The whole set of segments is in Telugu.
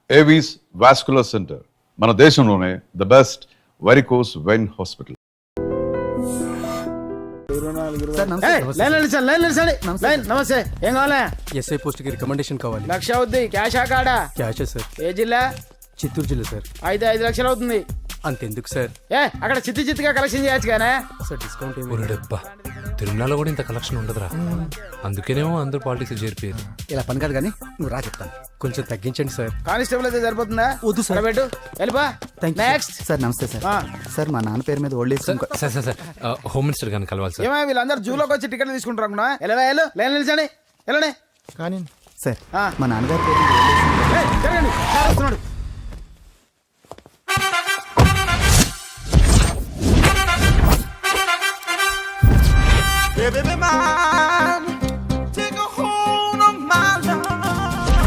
ఏవీస్ వాస్కులర్ సెంటర్, మన దేశంలోనే the best varicose vein hospital. నమస్తే, ఏం కావాలా? ఎస్ఐ పోస్ట్ కి రికమెండేషన్ కావాలి. 1,00,000 అవుద్ది. క్యాషా కాడా? క్యాషే సార్. ఏ జిల్లా? చిత్తూరు జిల్లా సార్. అయితే 5 లక్షలు అవుతుంది. అంతెందుకు సార్? అక్కడ చిత్తుగా కలెక్షన్ చేయొచ్చు కానీ సార్ డిస్కౌంట్ ఏమి? ఒరేడబ్బా, తిరుమలలో కూడా ఇంత కలెక్షన్ ఉండదురా. అందుకేనేమో అందరూ పాలిటిక్స్ చేరిపోయారు. ఇలా పని కాదు కానీ నువ్వు రా చెప్తాను. కొంచెం తగ్గించండి సార్. కానిస్టేబుల్ అయితే సరిపోతుందా? వద్దు సార్. పెట్టు, వెళ్ళిపా. నెక్స్ట్. సార్ నమస్తే సార్. సార్ మా నాన్న పేరు మీద old age sir sir sir home minister గారిని కలవాలి సార్. ఏమో వీళ్ళందరూ జూలోకి వచ్చి టికెట్లు తీసుకుంటారు అనుకున్నా. లైన్ నిలిచండి, వెళ్ళండి. కానీ సార్ మా నాన్నగారి పేరు మీద ఓల్డ్ ఏజ్ జరగండి, సార్ వస్తున్నాడు.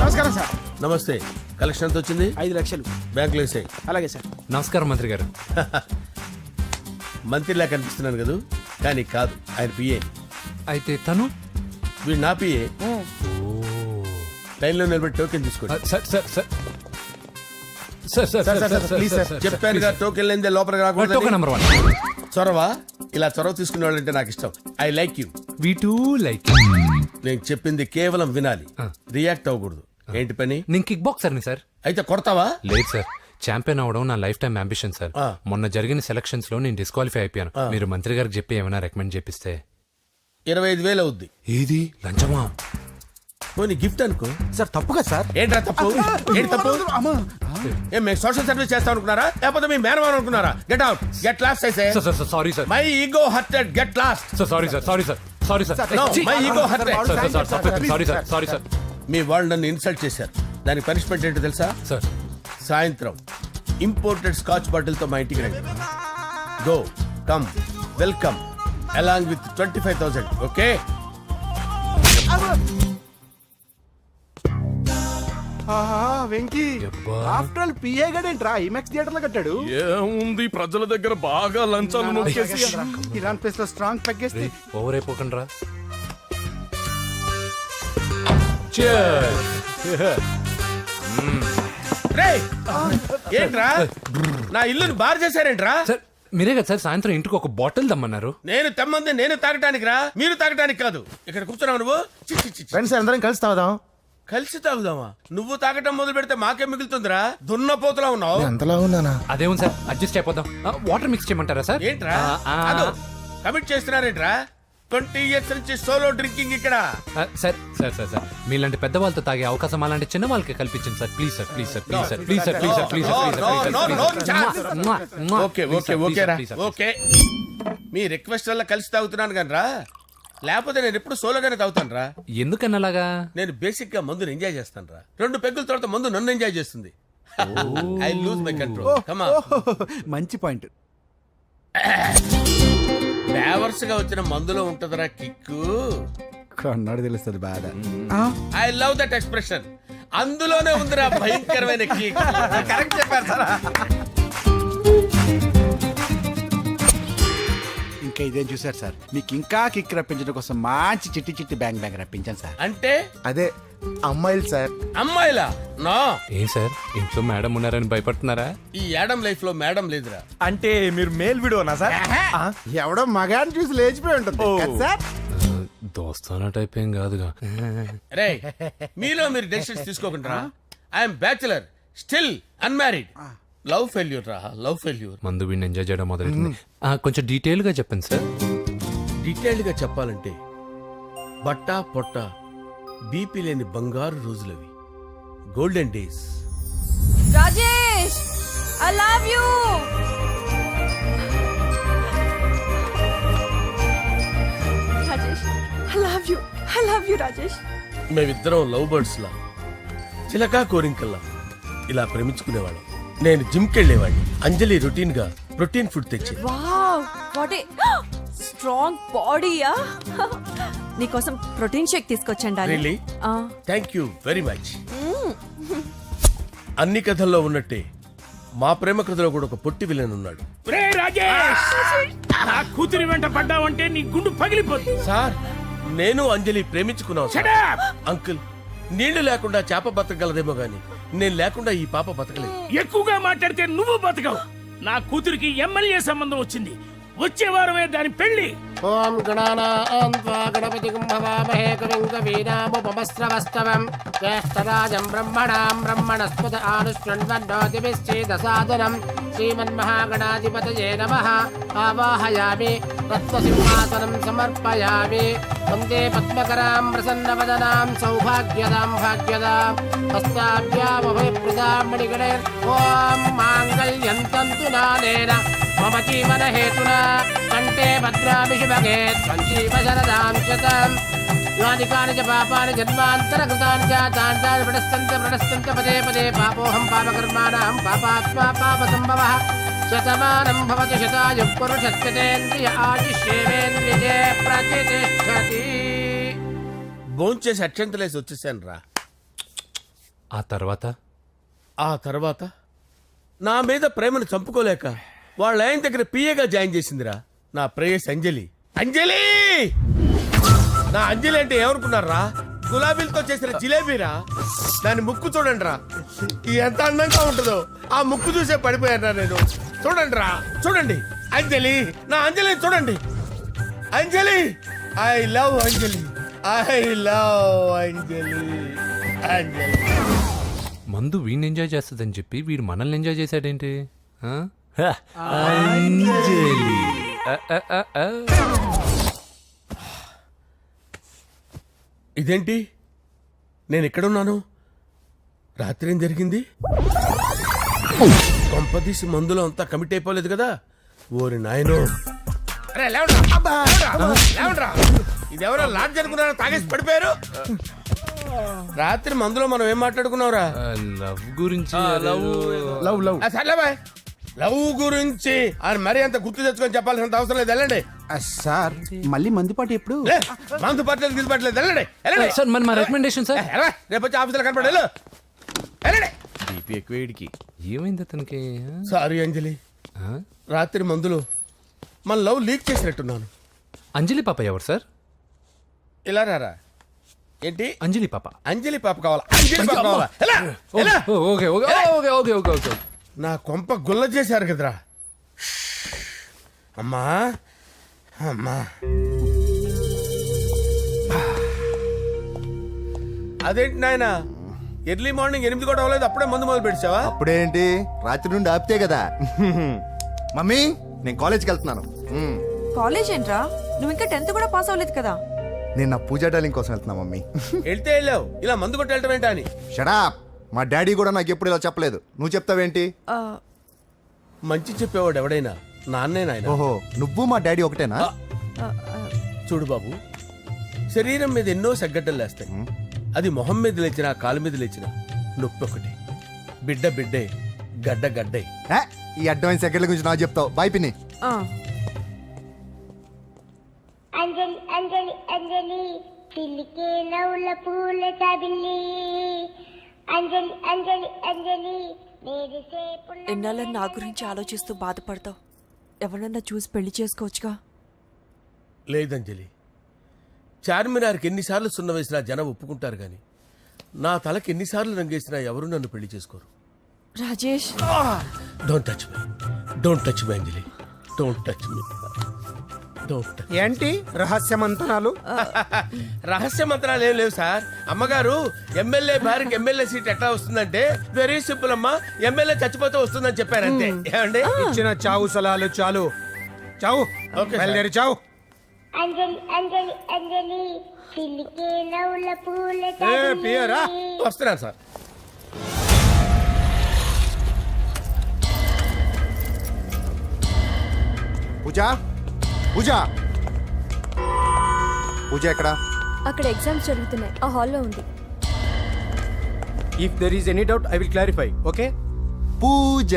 నమస్కారం సార్. నమస్తే. కలెక్షన్ ఎంత వచ్చింది? 5 లక్షలు. బ్యాంకులో వేసాయి. అలాగే సార్. నమస్కారం మంత్రి గారు. మంత్రిలా కనిపిస్తున్నాను కదా, కానీ కాదు, ఆయన పిఏ. అయితే తను వీడు నా పిఏ. లైన్లో నిలబడి టోకెన్ తీసుకోండి. Sir sir sir sir sir please sir. చెప్పానుగా, టోకెన్ లేనిదే లోపలికి టోకెన్ రాకూడదు. నెంబర్ 1. చొరవ, ఇలా చొరవ తీసుకునే వాళ్ళంటే నాకు ఇష్టం. I like you. We two like. నేను చెప్పింది కేవలం వినాలి, రియాక్ట్ అవ్వకూడదు. ఏంటి పని? నేను కిక్ బాక్సర్ని సార్. అయితే కొడతావా? లేదు సార్, ఛాంపియన్ అవడం నా లైఫ్ టైం అంబిషన్ సార్. ఆ. మొన్న జరిగిన సెలక్షన్స్ లో నేను డిస్క్వాలిఫై అయిపోయాను. మీరు మంత్రి గారికి చెప్పి ఏమైనా రికమెండ్ చేపిస్తే. 25,000 అవుద్ది. ఏది లంచమా? పోనీ గిఫ్ట్ అనుకో. సార్ తప్పుగా సార్. ఏంట్రా తప్పు? ఏంటి తప్పు? ఏం మేము సోషల్ సర్వీస్ చేస్తాం అనుకున్నారా, లేకపోతే మీ మేనమాన్ అనుకున్నారా? గెట్ అవుట్, గెట్ లాస్ట్ అయితే. Sir sir sorry sir. My ego hurted, get lost. Sir sorry sir, sorry sir, sorry sir. No, my ego hurt. Sorry sir, sorry sir. మీ వాళ్ళు నన్ను ఇన్సల్ట్ చేశారు. దానికి పనిష్మెంట్ ఏంటో తెలుసా? సార్ సాయంత్రం ఇంపోర్టెడ్ స్కాచ్ బాటిల్ తో మా ఇంటికి రండి. Go, come, welcome along with 25,000. Okay? Venky after all PA గడేంట్రా ఇమెక్స్ థియేటర్ లో కట్టాడు. ఏముంది, ప్రజల దగ్గర బాగా లంచాలు నొక్కేసి ఇరాన్ ప్లేస్ లో స్ట్రాంగ్ తగ్గేస్తే ఓవర్ అయిపోకండి రా. రేయ్, ఏంట్రా నా ఇల్లుని బార్ చేశారేంట్రా? సార్ మీరే కదా సార్ సాయంత్రం ఇంటికి ఒక బాటిల్ దమ్మన్నారు. నేను తెమ్మంది నేను తాగటానికి రా, మీరు తాగటానికి కాదు. ఇక్కడ కూర్చున్నావు నువ్వు. చి, చి, చి, చి. ఫ్రెండ్స్ అందరం కలిసి తాగుదాం. కలిసి తాగుదామా? నువ్వు తాగటం మొదలు పెడితే మాకే మిగులుతుందిరా. దున్నపోతులా ఉన్నావు. ఎంతలా ఉన్నానా? అదేమో సార్, అడ్జస్ట్ అయిపోదాం. వాటర్ మిక్స్ చేయమంటారా సార్? ఏంట్రా కమిట్ చేస్తున్నారేంట్రా? 20 years నుంచి సోలో డ్రింకింగ్ ఇక్కడ. సార్ సార్ సార్ సార్ మీలాంటి పెద్ద వాళ్ళతో తాగే అవకాశం అలాంటి చిన్న వాళ్ళకి కల్పించండి sir. Please sir, please sir, please sir, please sir, please sir, please sir, okay okay okay రా, ఓకే. మీ రిక్వెస్ట్ వల్ల కలిసి తాగుతున్నాను కానీ రా, లేకపోతే నేను ఎప్పుడు సోలోగానే తాగుతాను రా. ఎందుకన్నా అలాగా? నేను బేసిక్ గా మందుని ఎంజాయ్ చేస్తాను రా. 2 పెగ్గుల తర్వాత మందు నన్ను ఎంజాయ్ చేస్తుంది. I lose my control. Come on. మంచి పాయింట్. ఫ్లేవర్స్ గా వచ్చిన మందులో ఉంటదరా కిక్కు. కన్నాడు తెలుస్తుంది బాధ. I love that expression. అందులోనే ఉందిరా భయంకరమైన కిక్. కరెక్ట్ చెప్పారు సార్. ఇంకా ఇదేం చూసారు సార్, మీకు ఇంకా కిక్ రప్పించడం కోసం మంచి చిట్టి చిట్టి బ్యాంగ్ బ్యాంగ్ రప్పించాను సార్. అంటే అదే అమ్మాయిలు సార్. అమ్మాయిలా? నో. ఏం సార్ ఇంట్లో మేడం ఉన్నారని భయపడుతున్నారా? ఈ యాడమ్ లైఫ్ లో మేడం లేదురా. అంటే మీరు మేల్ వీడియోనా సార్? ఎవడో మగాన్ని చూసి లేచిపోయి ఉంటుంది కదా సార్. దోస్తానా టైప్ ఏం కాదుగా. రే, మీలో మీరు డెసిషన్స్ తీసుకోకుండా. I'm bachelor, still unmarried. Love failure రా, లవ్ ఫెయిల్యూర్. మందు వీడిని ఎంజాయ్ చేయడం మొదలైంది. కొంచెం డీటెయిల్ గా చెప్పండి సార్. డీటెయిల్డ్ గా చెప్పాలంటే బట్టా పొట్ట బీపీ లేని బంగారు రోజులవి, golden days. Rajesh, I love you. Rajesh, I love you. I love you, Rajesh. మేమిద్దరం లవ్ బర్డ్స్ లా, చిలకా కోరింకల్లా ఇలా ప్రేమించుకునేవాళ్ళం. నేను జిమ్ కెళ్ళేవాడిని. అంజలి రొటీన్ గా ప్రోటీన్ ఫుడ్ తెచ్చి. వావ్, వాట్ ఏ స్ట్రాంగ్ బాడీయా. నీకోసం ప్రోటీన్ షేక్ తీసుకొచ్చండి. Really? Thank you very much. అన్ని కథల్లో ఉన్నట్టే మా ప్రేమ కథలో కూడా ఒక పొట్టి విలన్ ఉన్నాడు. కూతురి వెంట పడ్డావంటే నీ గుండు పగిలిపోతుంది. సార్, నేను అంజలి ప్రేమించుకున్నాను. అంకుల్, నీళ్లు లేకుండా చేప బతకగలదేమో గాని నేను లేకుండా ఈ పాప బతకలేదు. ఎక్కువగా మాట్లాడితే నువ్వు బతకవు. నా కూతురికి ఎమ్మెల్యే సంబంధం వచ్చింది. వచ్చే వారమే దాని పెళ్లి. ఓం గణానాం త్వా గణపతిం భవామహే కవిం కవీనాముపమస్రవస్తవం జ్యేష్ఠరాజం బ్రహ్మణాం బ్రహ్మణస్పద ఆనుష్ణ్వన్నోతిభిశ్చేదసాదనం శ్రీమన్మహాగణాధిపతయే నమః. ఆవాహయామి రత్నసింహాసనం సమర్పయామి. వందే పద్మకరాం ప్రసన్నవదనాం సౌభాగ్యదాం భాగ్యదాం హస్తాభ్యామభయప్రదాం మణిగణే. ఓం మాంగళ్యం తంతు నానేన మమ జీవన హేతునా కంటే భద్రామి శుభగే సంజీవ శరదాం శతం. యాని కాని చ పాపాని జన్మాంతరకృతాని చ తాని తాని ప్రణశ్యంత పదే పదే పాపోహం పాపకర్మాణం పాపాత్మా పాపసంభవః. శతమానం భవతి శతాయుః పురుషస్యతేంద్రియ ఆయుష్యేవేంద్రియే ప్రతిష్టతి. భోంచేసి అక్షంతలేసి వచ్చేసాను రా. ఆ తర్వాత ఆ తర్వాత నా మీద ప్రేమను చంపుకోలేక వాళ్ళ ఆయన దగ్గర పిఏగా జాయిన్ చేసిందిరా నా ప్రేయస్ అంజలి. అంజలి నా అంజలి అంటే ఏమనుకున్నారా? గులాబీలతో చేసిన జిలేబీరా. దాని ముక్కు చూడండి రా, ఎంత అందంగా ఉంటుందో. ఆ ముక్కు చూసే పడిపోయారా నేను. చూడండి రా, చూడండి అంజలి, నా అంజలి చూడండి. Anjali, I love Anjali, I love Anjali. Anjali మందు వీడిని ఎంజాయ్ చేస్తుందని చెప్పి వీడు మనల్ని ఎంజాయ్ చేశాడేంటి? ఆ? అంజలి. ఇదేంటి, నేను ఎక్కడున్నాను? రాత్రి ఏం జరిగింది? కొంపదీసి మందులో అంతా కమిట్ అయిపోలేదు కదా? ఓరి నాయనో. అరే లేవండ్రా, అబ్బా, లేవండ్రా. ఇదెవరో లాడ్జ్ అనుకున్నారో తాగేసి పడిపోయారు. రాత్రి మందులో మనం ఏం మాట్లాడుకున్నావురా? లవ్ గురించి లవ్ లవ్ సర్లే బాయ్, లవ్ గురించి అని మరీ అంత గుర్తు తెచ్చుకొని చెప్పాల్సినంత అవసరం లేదు. వెళ్ళండి. సార్ మళ్ళీ మందుపాటి ఎప్పుడు? లే, మందు పట్టలేదు గిల్లు పట్టలేదు. వెళ్ళండి, వెళ్ళండి. సార్ మరి మా రికమెండేషన్ సార్. ఎలా? రేపు వచ్చి ఆఫీసులో కనపడి వెళ్ళు. వెళ్ళండి. బీపీ ఎక్కువ వీడికి. ఏమైంది అతనికి? సారీ అంజలి, ఆ? రాత్రి మందులో మన లవ్ లీక్ చేసినట్టున్నాను. అంజలి పాప ఎవరు సార్? ఇలా రారా. ఏంటి? అంజలి పాప. అంజలి పాప కావాలా? అంజలి పాప కావాలా? ఎలా? ఎలా? Okay okay okay okay okay okay. నా కొంప గుల్ల చేశారు కదరా. అమ్మా అమ్మా, అదేంటి నాయన, ఎర్లీ మార్నింగ్ 8 కూడా అవ్వలేదు, అప్పుడే మందు మొదలు పెడిచావా? అప్పుడేంటి, రాత్రి నుండి ఆపితే కదా. మమ్మీ, నేను కాలేజ్కి వెళ్తున్నాను. కాలేజ్ ఏంట్రా? నువ్వు ఇంకా 10th కూడా పాస్ అవ్వలేదు కదా. నేను నా పూజా డాలింగ్ కోసం వెళ్తున్నా మమ్మీ. వెళ్తే వెళ్ళావు, ఇలా మందు కొట్టి వెళ్ళటం ఏంటా అని. షడా, మా డాడీ కూడా నాకు ఎప్పుడు ఇలా చెప్పలేదు. నువ్వు చెప్తావేంటి? మంచి చెప్పేవాడు ఎవడైనా నాన్నే నాయన. ఓహో, నువ్వు మా డాడీ ఒకటేనా? చూడు బాబు, శరీరం మీద ఎన్నో సగ్గడ్డలు లేస్తాయి. అది మొహం మీద లేచినా కాలు మీద లేచినా నొప్పి ఒకటి. బిడ్డ బిడ్డే, గడ్డ గడ్డే. ఏ, ఈ అడ్వాన్స్ సెకండ్ల గురించి నాకు చెప్తావు. బాయ్ పిన్ని. అంజలి అంజలి అంజలి పిల్లికే నవ్వుల పూల తబిల్లి. అంజలి అంజలి అంజలి ఎన్నాళ్ళ నా గురించి ఆలోచిస్తూ బాధపడతావు. ఎవరన్నా చూసి పెళ్లి చేసుకోవచ్చుగా. లేదంజలి, చార్మినార్కి ఎన్నిసార్లు సున్న వేసినా జనం ఒప్పుకుంటారు గాని నా తలకి ఎన్నిసార్లు రంగేసినా ఎవరు నన్ను పెళ్లి చేసుకోరు. Rajesh, don't touch me, don't touch me Anjali, don't touch me, don't touch. ఏంటి రహస్య మంతనాలు? రహస్య మంత్రాలు ఏం లేవు సార్. అమ్మగారు ఎమ్మెల్యే భార్యకి ఎమ్మెల్యే సీట్ ఎట్లా వస్తుందంటే వెరీ సింపుల్ అమ్మా, ఎమ్మెల్యే చచ్చిపోతే వస్తుందని చెప్పారంతే. ఏమండి? ఇచ్చిన చావు సలాలు చాలు. చావు. Okay sir. బయలుదేరి చావు. అంజలి అంజలి అంజలి పిల్లికే నవ్వుల పూల పియరా వస్తున్నాను సార్. పూజ, పూజ, పూజ ఎక్కడా? అక్కడ ఎగ్జామ్స్ జరుగుతున్నాయి, ఆ హాల్లో ఉంది. If there is any doubt I will clarify. Okay Pooja.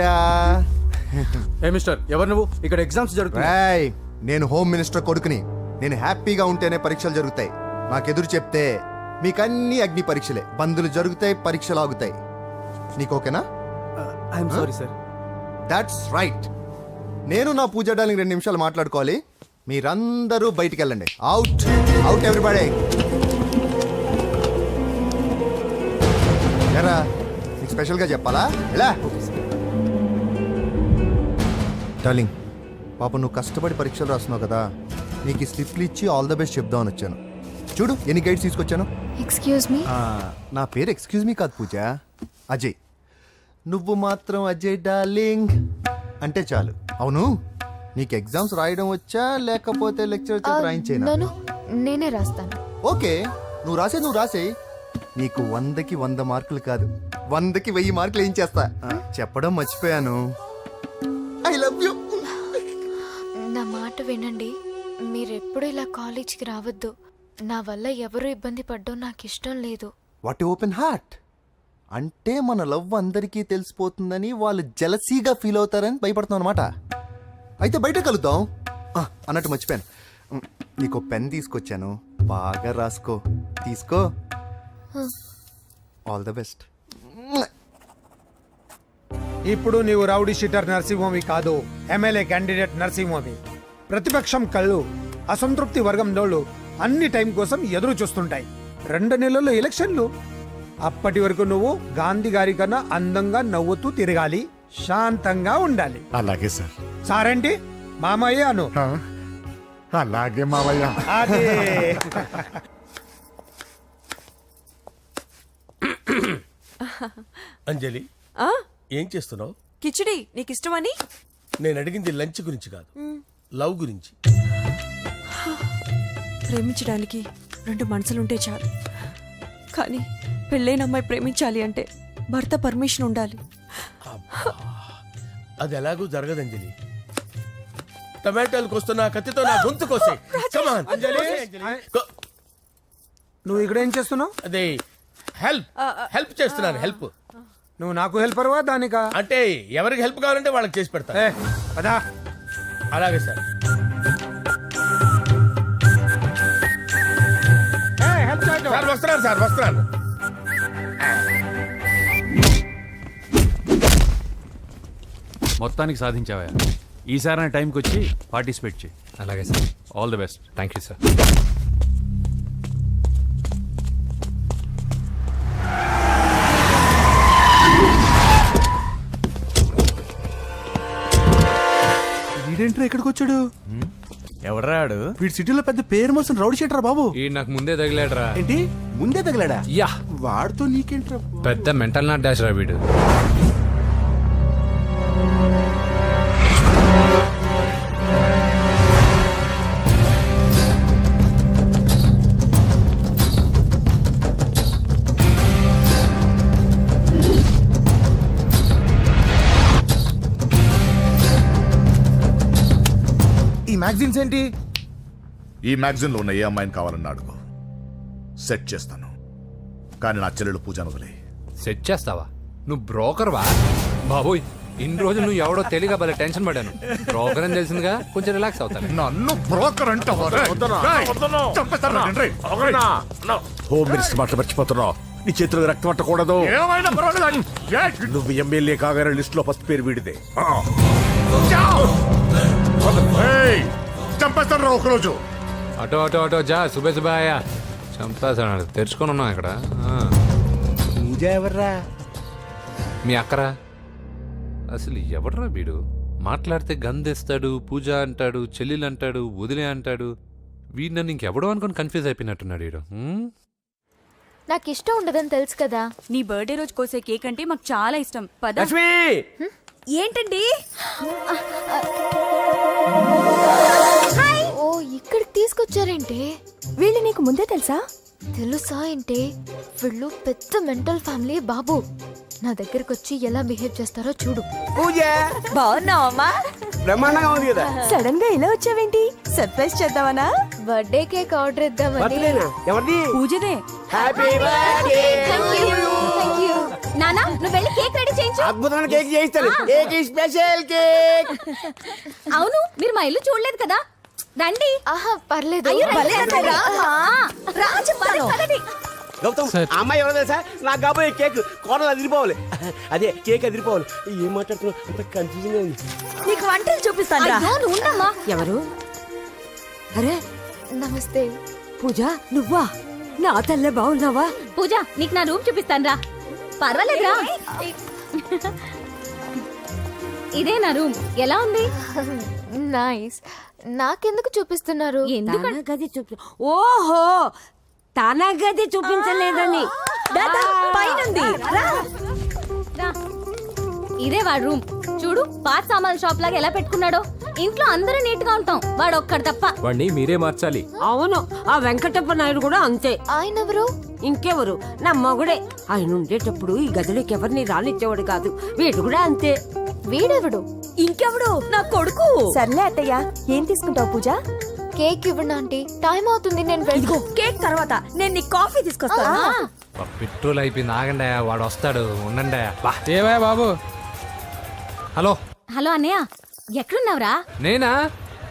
Hey mister, ఎవరు నువ్వు? ఇక్కడ ఎగ్జామ్స్ జరుగుతున్నాయి. రేయ్, నేను హోమ్ మినిస్టర్ కొడుకుని. నేను హ్యాపీగా ఉంటేనే పరీక్షలు జరుగుతాయి. నాకెదురు చెప్తే మీకన్నీ అగ్ని పరీక్షలే. బందులు జరుగుతాయి, పరీక్షలు ఆగుతాయి. నీకు ఓకేనా? I'm sorry sir. That's right. నేను నా పూజ డార్లింగ్ 2 నిమిషాలు మాట్లాడుకోవాలి. మీరందరూ బయటికి వెళ్ళండి. Out, out everybody. ఎరా, నీకు నీకు స్పెషల్గా చెప్పాలా ఎలా డార్లింగ్ పాప నువ్వు కష్టపడి పరీక్షలు రాస్తున్నావు కదా నీకు ఈ స్లిప్లు ఇచ్చి ఆల్ ద బెస్ట్ చెప్దామని వచ్చాను చూడు ఎన్ని గైడ్స్ తీసుకొచ్చాను ఎక్స్క్యూజ్ మీ నా పేరు ఎక్స్క్యూజ్ మీ కాదు పూజ అజయ్ నువ్వు మాత్రం అజయ్ డార్లింగ్ అంటే చాలు అవును నీకు ఎగ్జామ్స్ రాయడం వచ్చా లేకపోతే లెక్చర్ రాయించేనా నేనే రాస్తాను ఓకే నువ్వు రాసే నీకు 100కి 100 మార్కులు కాదు 100కి 1000 మార్కులు ఏం చేస్తా చెప్పడం మర్చిపోయాను ఐ లవ్ యూ నా మాట వినండి మీరెప్పుడు ఇలా కాలేజ్కి రావద్దు నా వల్ల ఎవరు ఇబ్బంది పడ్డం నాకు ఇష్టం లేదు వాట్ ఓపెన్ హార్ట్ అంటే మన లవ్ అందరికీ తెలిసిపోతుందని వాళ్ళు జలసీగా ఫీల్ అవుతారని భయపడుతున్నాం అనమాట అయితే బయట కలుద్దాం అన్నట్టు మర్చిపోయాను నీకు పెన్ తీసుకొచ్చాను బాగా రాసుకో తీసుకో ఆల్ ద బెస్ట్ ఇప్పుడు నీవు రౌడీ షీటర్ నరసింహమి కాదు ఎమ్మెల్యే క్యాండిడేట్ నరసింహమి ప్రతిపక్షం కళ్ళు అసంతృప్తి వర్గం నోళ్ళు అన్ని టైం కోసం ఎదురు చూస్తుంటాయి 2 నెలల్లో ఎలక్షన్లు అప్పటి వరకు నువ్వు గాంధీ గారి కన్నా అందంగా నవ్వుతూ తిరగాలి శాంతంగా ఉండాలి అలాగే సార్. సారేంటి మామయ్య అను అలాగే మావయ్య. అదే అంజలి ఏం చేస్తున్నావు? కిచిడి నీకు ఇష్టమని నేను అడిగింది లంచ్ గురించి కాదు, లవ్ గురించి. ప్రేమించడానికి 2 మనసులుంటే చాలు, కానీ పెళ్ళైన అమ్మాయి ప్రేమించాలి అంటే భర్త పర్మిషన్ ఉండాలి. అది ఎలాగూ జరగదు అంజలి. టమాటాలు కోస్తున్నా కత్తితో నా గొంతు కోసే. అంజలి నువ్వు ఇక్కడ ఏం చేస్తున్నావు? అదే హెల్ప్ చేస్తున్నాను. హెల్ప్ నువ్వు నాకు హెల్పర్వా దానికా? అంటే ఎవరికి హెల్ప్ కావాలంటే వాళ్ళకి చేసి పెడతా. పదా అలాగే సార్. సార్ వస్తున్నాను, సార్ వస్తున్నాను. మొత్తానికి సాధించావా? ఈసారి టైంకి వచ్చి పార్టిసిపేట్ చేయి. అలాగే sir. All the best. Thank you sir. వీడేంట్రా ఇక్కడికి వచ్చాడు? ఎవడ్రాడు? వీడి సిటీలో పెద్ద పేరు మోసిన రౌడీ షీటర్ బాబు. ఈ నాకు ముందే తగిలాడరా. ఏంటి ముందే తగిలాడా? యా, వాడితో నీకేంట్రా? పెద్ద మెంటల్ నాట్ డాష్ రా వీడు. ఈ మ్యాగజైన్స్ ఏంటి? ఈ మ్యాగజైన్లో ఉన్న ఏ అమ్మాయిని కావాలని అడుగు, సెట్ చేస్తాను. కానీ నా చెల్లెలు పూజను వదిలే. సెట్ చేస్తావా? నువ్వు బ్రోకర్ వా? బాబోయ్, ఇన్ని రోజులు నువ్వు ఎవడో తెలియక భలే టెన్షన్ పడాను. బ్రోకర్ అని తెలిసిందిగా కొంచెం రిలాక్స్ అవుతాను. నన్ను బ్రోకర్ అంటావా? హోమ్ మినిస్టర్ మాట మర్చిపోతున్నావు. నీ చేతులకు రక్తం పట్టకూడదు. నువ్వు ఎమ్మెల్యే కాగానే లిస్ట్ లో ఫస్ట్ పేరు వీడిదే. చంపేస్తాను రా ఒకరోజు. అటో అటో అటో జా సుబే సుబాయా చంపేసాడు. తెరుచుకొని ఉన్నాం ఇక్కడ. పూజ ఎవర్రా? మీ అక్కరా? అసలు ఎవడరా వీడు? మాట్లాడితే గంధేస్తాడు, పూజ అంటాడు, చెల్లెలు అంటాడు, వదిలే అంటాడు. వీడు నన్ను ఇంకెవడో అనుకుని కన్ఫ్యూజ్ అయిపోయినట్టున్నాడు వీడు. నాకు ఇష్టం ఉండదని తెలుసు కదా. నీ బర్త్డే రోజు కోసే కేక్ అంటే మాకు చాలా ఇష్టం. పద. ఏంటండి? ఓ, ఇక్కడికి తీసుకొచ్చారేంటి? వీళ్ళు నీకు ముందే తెలుసా? తెలుసా ఏంటి? వీళ్ళు పెద్ద మెంటల్ ఫ్యామిలీ బాబు. నా దగ్గరకు వచ్చి ఎలా బిహేవ్ చేస్తారో చూడు. పూజ బాగున్నావమ్మా? బ్రహ్మాండంగా ఉంది కదా. సడన్ గా ఇలా వచ్చావేంటి? సర్ప్రైజ్ చేద్దామనా? బర్త్డే కేక్ ఆర్డర్ ఇద్దామని. ఎవరిది? పూజదే. Happy birthday. నానా, నువ్వు వెళ్ళి కేక్ రెడీ చేయించు. అద్భుతమైన కేక్ చేయిస్తాను. Cake special cake. అవును, మీరు మా ఇల్లు చూడలేదు కదా. రండి. ఆహా, పర్లేదు. గౌతమ్, అమ్మాయి ఎవరో తెలుసా? నాకు కాబోయే కేక్ కోడలు అదిరిపోవాలి. అదే కేక్ అదిరిపోవాలి. ఏం మాట్లాడుతున్నావు? అంత కన్ఫ్యూజన్ ఉంది. నీకు వంటలు చూపిస్తాను. ఎవరు? అరే నమస్తే. పూజ, నువ్వా? నా తల్లే బాగున్నావా? పూజ, నీకు నా రూమ్ చూపిస్తాను రా. పర్వాలేదురా. ఇదే నా రూమ్. ఎలా ఉంది? నైస్. నాకెందుకు చూపిస్తున్నారు? తన గది చూపి ఓహో తన గది చూపించలేదని పైనుంది. ఇదే వాడు రూమ్. చూడు, పాత సామాన్ షాప్ లాగా ఎలా పెట్టుకున్నాడో. ఇంట్లో అందరూ నీట్ గా ఉంటాం, వాడు ఒక్కడు తప్ప. వాడిని మీరే మార్చాలి. అవును, ఆ వెంకటప్ప నాయుడు కూడా అంతే. ఆయన ఎవరు? ఇంకెవరు, నా మగుడే. ఆయన ఉండేటప్పుడు ఈ గదిలోకి ఎవరిని రానిచ్చేవాడు కాదు. వీడు కూడా అంతే. వీడెవడు? ఇంకెవడు, నా కొడుకు. సర్లే అత్తయ్య, ఏం తీసుకుంటావు పూజ? కేక్ ఇవ్వండి ఆంటీ, టైం అవుతుంది. నేను ఇదిగో కేక్ తర్వాత నేను నీ కాఫీ తీసుకొస్తాను. పెట్రోల్ అయిపోయింది, ఆగండి, వాడు వస్తాడు, ఉండండి. ఏవా బాబు? హలో హలో అన్నయ్య, ఎక్కడున్నావురా? నేనా?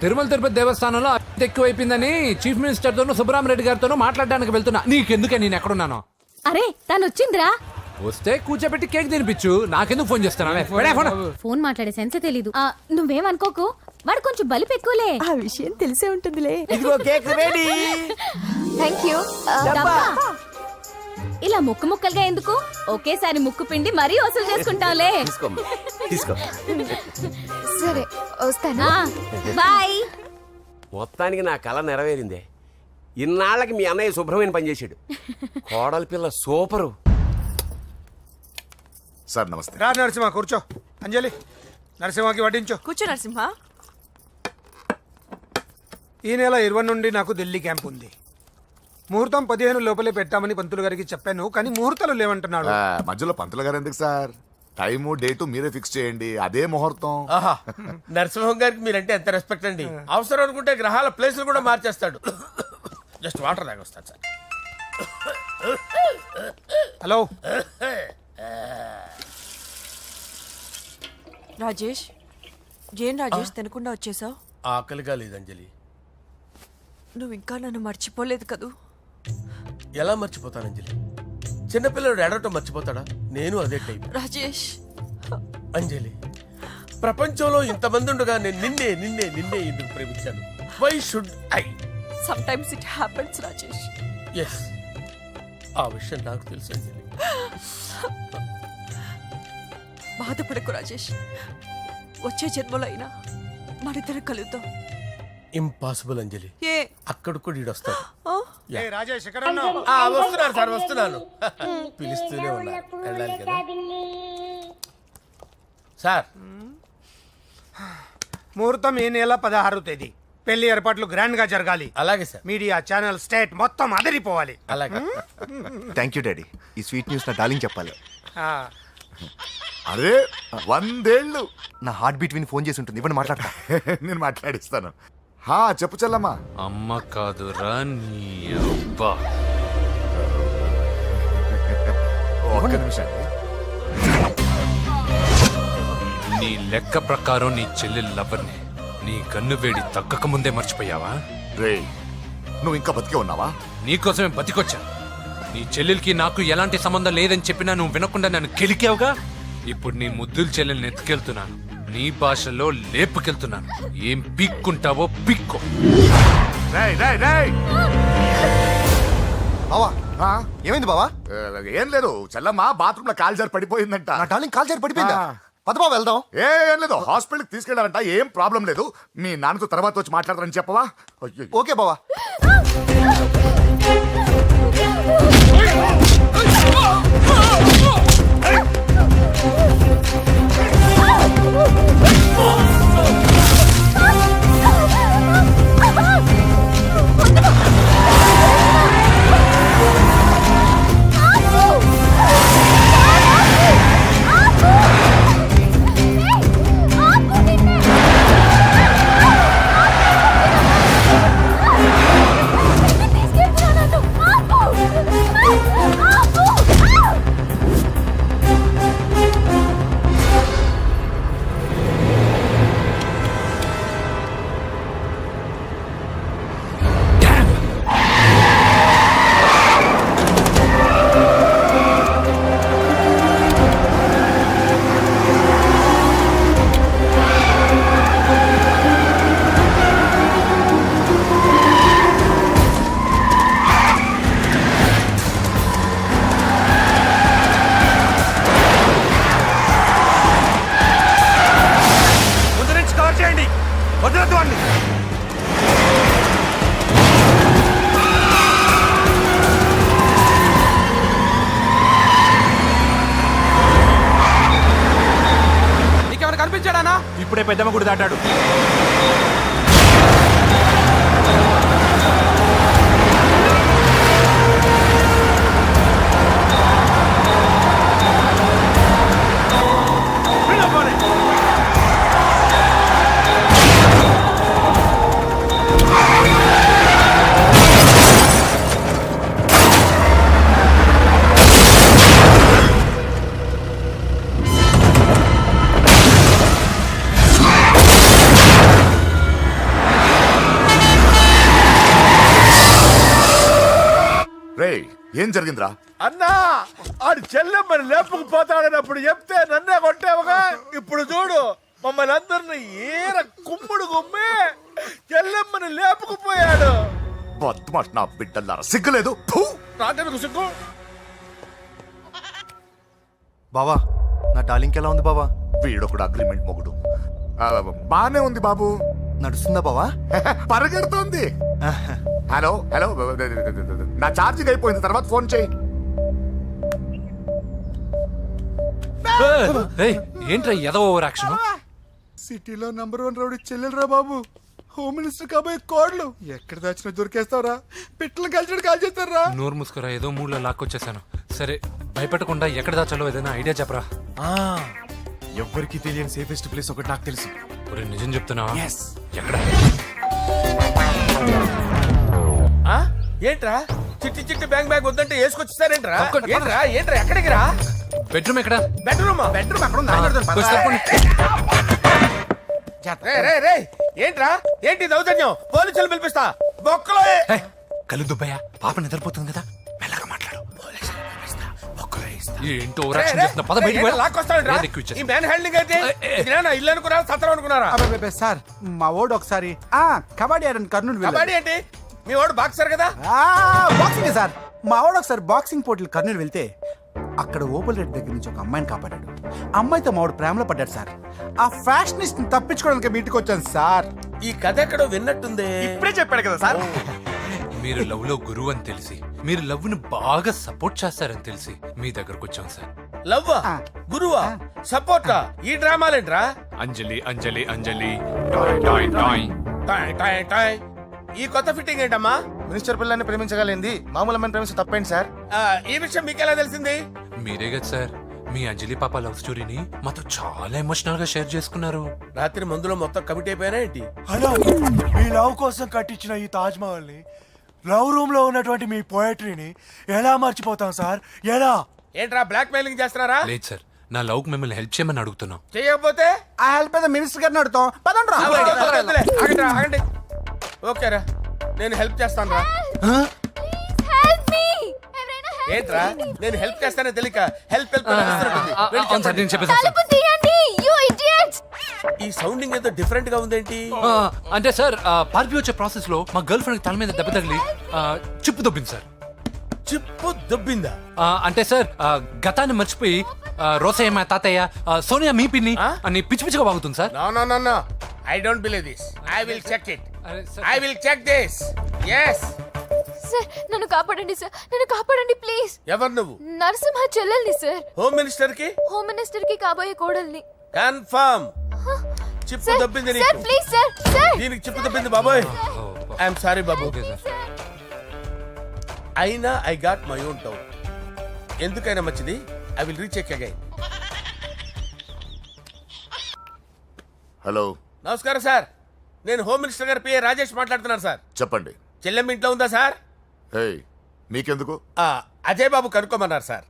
తిరుమల తిరుపతి దేవస్థానంలో అత్యంత ఎక్కువైపోయిందని చీఫ్ మినిస్టర్ తోనూ సుబ్బరామరెడ్డి గారితోనూ మాట్లాడడానికి వెళ్తున్నా. నీకెందుకే నేను ఎక్కడున్నాను? అరే, తను వచ్చిందిరా. వస్తే కూర్చోబెట్టి కేక్ తినిపించు, నాకెందుకు ఫోన్ చేస్తున్నా? ఫోన్ మాట్లాడే సెన్స్ తెలీదు. నువ్వేమనుకోకు, వాడు కొంచెం బలిపు ఎక్కువలే. ఆ విషయం తెలిసే ఉంటుందిలే. ఇదిగో కేక్ రెడీ. Thank you. ఇలా ముక్కు ముక్కలుగా ఎందుకు? ఒకేసారి ముక్కు పిండి మరీ వసూలు చేసుకుంటావులే. తీసుకో. సరే, వస్తానా? బాయ్. మొత్తానికి నా కళ నెరవేరిందే. ఇన్నాళ్ళకి మీ అన్నయ్య శుభ్రమైన పనిచేశాడు. కోడలి పిల్ల సూపరు. సార్ నమస్తే. రా నరసింహ, కూర్చో. అంజలి, నరసింహకి వడ్డించు. కూర్చో నరసింహ. ఈ నెల 20 నుండి నాకు ఢిల్లీ క్యాంప్ ఉంది. ముహూర్తం 15 లోపలే పెట్టామని పంతులు గారికి చెప్పాను, కానీ ముహూర్తాలు లేవంటున్నాడు. మధ్యలో పంతులు గారు ఎందుకు సార్? టైము డేటు మీరే ఫిక్స్ చేయండి, అదే ముహూర్తం. ఆహా, నరసింహం గారికి మీరంటే ఎంత రెస్పెక్ట్ అండి. అవసరం అనుకుంటే గ్రహాల ప్లేసులు కూడా మార్చేస్తాడు. జస్ట్ వాటర్ తాగొస్తాను సార్. హలో రాజేష్, ఏం రాజేష్ తినకుండా వచ్చేసావు? ఆకలిగా లేదు అంజలి. నువ్వు ఇంకా నన్ను మర్చిపోలేదు కదూ? ఎలా మర్చిపోతాను అంజలి? చిన్నపిల్లడు ఏడవటం మర్చిపోతాడా? నేను అదే టైప్. రాజేష్, అంజలి, ప్రపంచంలో ఇంతమంది ఉండగా నేను నిన్నే నిన్నే నిన్నే ఎందుకు ప్రేమించాను? Why should I? Sometimes it happens Rajesh. Yes, ఆ విషయం నాకు తెలుసు అంజలి. బాధపడకు రాజేష్, వచ్చే జన్మలో అయినా మరిద్దరు కలుద్దాం. ఇంపాసిబుల్ అంజలి. ఏ అక్కడ కూడా ఈడు వస్తాడు. ఏ రాజేష్, ఎక్కడ ఉన్నావు? వస్తున్నాను సార్, వస్తున్నాను. పిలుస్తూనే ఉన్నారు, వెళ్ళాలి కదా సార్. ముహూర్తం ఈ నెల 16వ తేదీ. పెళ్లి ఏర్పాట్లు గ్రాండ్ గా జరగాలి. అలాగే సార్. మీడియా, ఛానల్, స్టేట్ మొత్తం అదిరిపోవాలి. అలాగే. Thank you daddy. ఈ స్వీట్ న్యూస్ నా డార్లింగ్ చెప్పాలి. ఆ, అరే 100 ఏళ్ళు. నా హార్ట్ బీట్ విని ఫోన్ చేసి ఉంటుంది, ఇవ్వండి మాట్లాడతా. నేను మాట్లాడిస్తాను. హా, చెప్పు చెల్లమ్మా. అమ్మ కాదురా నీ అబ్బా. ఒక్క నిమిషం. నీ లెక్క ప్రకారం నీ చెల్లెలు లవర్ని నీ కన్ను వేడి తగ్గక ముందే మర్చిపోయావా? రే, నువ్వు ఇంకా బతికే ఉన్నావా? నీకోసమే బతికొచ్చా. నీ చెల్లెలకి నాకు ఎలాంటి సంబంధం లేదని చెప్పినా నువ్వు వినకుండా నన్ను కెలికావుగా. ఇప్పుడు నీ ముద్దుల చెల్లెల్ని ఎత్తుకెళ్తున్నాను, నీ భాషలో లేపుకెళ్తున్నాను. ఏం పీక్కుంటావో పీక్కో. రేయ్, రేయ్, రేయ్. బావా, ఆ? ఏమైంది బావా? ఏం లేదు, చెల్లమ్మ బాత్రూమ్ లో కాలు జారి పడిపోయిందంట. నా డార్లింగ్ కాల్ చేరి పడిపోయిందా? పద బావ వెళ్దాం. ఏం లేదు, హాస్పిటల్కి తీసుకెళ్లారంట. ఏం ప్రాబ్లం లేదు. మీ నాన్నతో తర్వాత వచ్చి మాట్లాడతారని చెప్పవా? అయ్యో. ఓకే బావా. నానా ఇప్పుడే పెద్దమ్మ గుడి దాటాడు. రే ఏం జరిగిందిరా? అన్నా ఆడు చెల్లెమ్మని లేపుకుపోతాడనప్పుడు చెప్తే నన్నే కొట్టావుగా. ఇప్పుడు చూడు మమ్మల్ని అందరిని ఏర కుమ్ముడు గుమ్మి చెల్లెమ్మని లేపుకుపోయాడు. బద్మాష్ నా బిడ్డల్లారా, సిగ్గులేదు? ఫు! నాకెందుకు సిగ్గు? బావా నా డార్లింగ్ ఎలా ఉంది బావా? వీడొకడు అగ్రిమెంట్ మొగుడు. బానే ఉంది బాబు. నడుస్తుందా బావా? పరిగెడుతోంది. హలో హలో, నా ఛార్జింగ్ అయిపోయింది, తర్వాత ఫోన్ చేయి. ఏంట్రా ఎదో ఓవర్ యాక్షన్? సిటీలో నంబర్ 1 రౌడీ చెల్లెలరా బాబు. హోమ్ మినిస్టర్ కాబోయే కోడ్లు ఎక్కడ దాచినా దొరికేస్తావురా. పిట్టలు కలిసి కాల్ చేస్తారా? నోరు మూసుకురా, ఏదో మూడ్లో లాక్కొచ్చేసాను. సరే భయపెట్టకుండా ఎక్కడ దాచాలో ఏదైనా ఐడియా చెప్పరా. ఎవ్వరికి తెలియని సేఫెస్ట్ ప్లేస్ ఒకటి నాకు తెలుసు. ఒరే నిజం చెప్తున్నావా? ఎక్కడ? ఆ? ఏంట్రా చిట్టి చిట్టి బ్యాంగ్ బ్యాగ్ వద్దంటే వేసుకొచ్చిస్తారేంట్రా? ఏంట్రా ఏంట్రా ఎక్కడికి రా? బెడ్రూమ్ ఎక్కడ? బెడ్రూమ్ అక్కడ ఉంది, నాన్న పెడతాను, కొంచెం పద. తప్పండి. రే ఏంట్రా ఏంటి దౌర్జన్యం? పోలీసులు పిలిపిస్తా. బొక్కలో కళ్ళు దుబ్బయ్యా, పాప నిద్రపోతుంది కదా, మెల్లగా మాట్లాడు. ఏంటో ఓవర్ యాక్షన్ చేస్తున్నా, పద బయటికి వెళ్ళు. లాక్కొస్తాడంట్రా. ఏది ఎక్కువ ఇచ్చేస్తా. ఈ మ్యాన్ హ్యాండింగ్ అయితే ఇదేనా ఇల్లు అనుకున్నారా సత్రం అనుకున్నారా? అబ్బబ్బబ్బే, సార్ మా ఓడు ఒకసారి కబడ్డీ ఆడని కర్నూలు కబడ్డీ ఏంటి? మీ వాడు బాక్సర్ కదా. Boxing sir. మా వాడు ఒకసారి బాక్సింగ్ పోటీలు కర్నూలు వెళ్తే అక్కడ ఓపెల్ రెడ్డి దగ్గర నుంచి ఒక అమ్మాయిని కాపాడాడు. అమ్మాయితో మావాడు ప్రేమలో పడ్డాడు సార్. ఆ ఫ్యాషనిస్ట్ తప్పించుకోవడానికి మీటికి వచ్చాను సార్. ఈ కథ ఎక్కడో విన్నట్టుంది. ఇప్పుడే చెప్పాడు కదా సార్. మీరు లవ్ లో గురువు అని తెలిసి, మీరు లవ్ ను బాగా సపోర్ట్ చేస్తారని తెలిసి మీ దగ్గరకు వచ్చాం సార్. లవ్వా గురువా సపోర్టా? ఈ డ్రామాలేంట్రా? Anjali Anjali Anjali toy toy toy. Toy toy toy. ఈ కొత్త ఫిట్టింగ్ ఏంటమ్మా? మినిస్టర్ పిల్లని ప్రేమించగలిగింది మామూలు అమ్మని ప్రేమించి తప్పేంటి సార్? ఈ విషయం మీకెలా తెలిసింది? మీరే కదా సార్ మీ అంజలి పాప లవ్ స్టోరీని మాతో చాలా ఎమోషనల్ గా షేర్ చేసుకున్నారు. రాత్రి మందులో మొత్తం కమిటీ అయిపోయినా ఏంటి? హలో, మీ లవ్ కోసం కట్టించిన ఈ తాజ్ మహల్ ని, లవ్ రూమ్ లో ఉన్నటువంటి మీ పోయట్రీని ఎలా మర్చిపోతాం సార్? ఎలా? ఏంట్రా బ్లాక్ మెయిలింగ్ చేస్తున్నారా? లేదు సార్, నా లవ్ కు మిమ్మల్ని హెల్ప్ చేయమని అడుగుతున్నాం. చేయకపోతే ఆ హెల్ప్ అయితే మినిస్టర్ గారిని అడుగుతాం. పదండి రా. వద్దులే, ఆగండి రా, ఆగండి. ఓకేరా, నేను హెల్ప్ చేస్తాను రా. ఏంట్రా నేను హెల్ప్ చేస్తానే తెలియక హెల్ప్ హెల్ప్ అవును సార్, నేను చెప్పేసాను సార్. ఈ సౌండింగ్ ఏదో డిఫరెంట్ గా ఉందేంటి? అంటే సార్ పార్టీ వచ్చే ప్రాసెస్ లో మా గర్ల్ ఫ్రెండ్ తల మీద దెబ్బ తగిలి చిప్పు దొబ్బింది సార్. చిప్పు దొబ్బిందా? అంటే సార్ గతాన్ని మర్చిపోయి రోసయ్య మా తాతయ్య, సోనియా మీ పిన్ని అని పిచ్చి పిచ్చిగా వాగుతుంది sir. No I don't believe this. I will check it. I will check this. yes sir నన్ను కాపాడండి సార్, నన్ను కాపాడండి ప్లీజ్. ఎవరు నువ్వు? నరసింహ చెల్లెల్ని సార్. హోమ్ మినిస్టర్ కి? హోమ్ మినిస్టర్ కి కాబోయే కోడల్ని. కన్ఫర్మ్. చిప్పు దొబ్బింది సార్ నీకు. Please sir. సార్ దీనికి చిప్పు దొబ్బింది బాబోయ్. ఐఎమ్ సారీ బాబు. Okay sir. అయినా I got my own doubt. ఎందుకైనా మంచిది, I will recheck again. Hello, నమస్కారం సార్, నేను హోమ్ మినిస్టర్ గారి పిఏ రాజేష్ మాట్లాడుతున్నాను సార్. చెప్పండి. చెల్లెమ్మ ఇంట్లో ఉందా సార్? హే, మీకెందుకు? అజయ్ బాబు కనుక్కోమన్నారు సార్.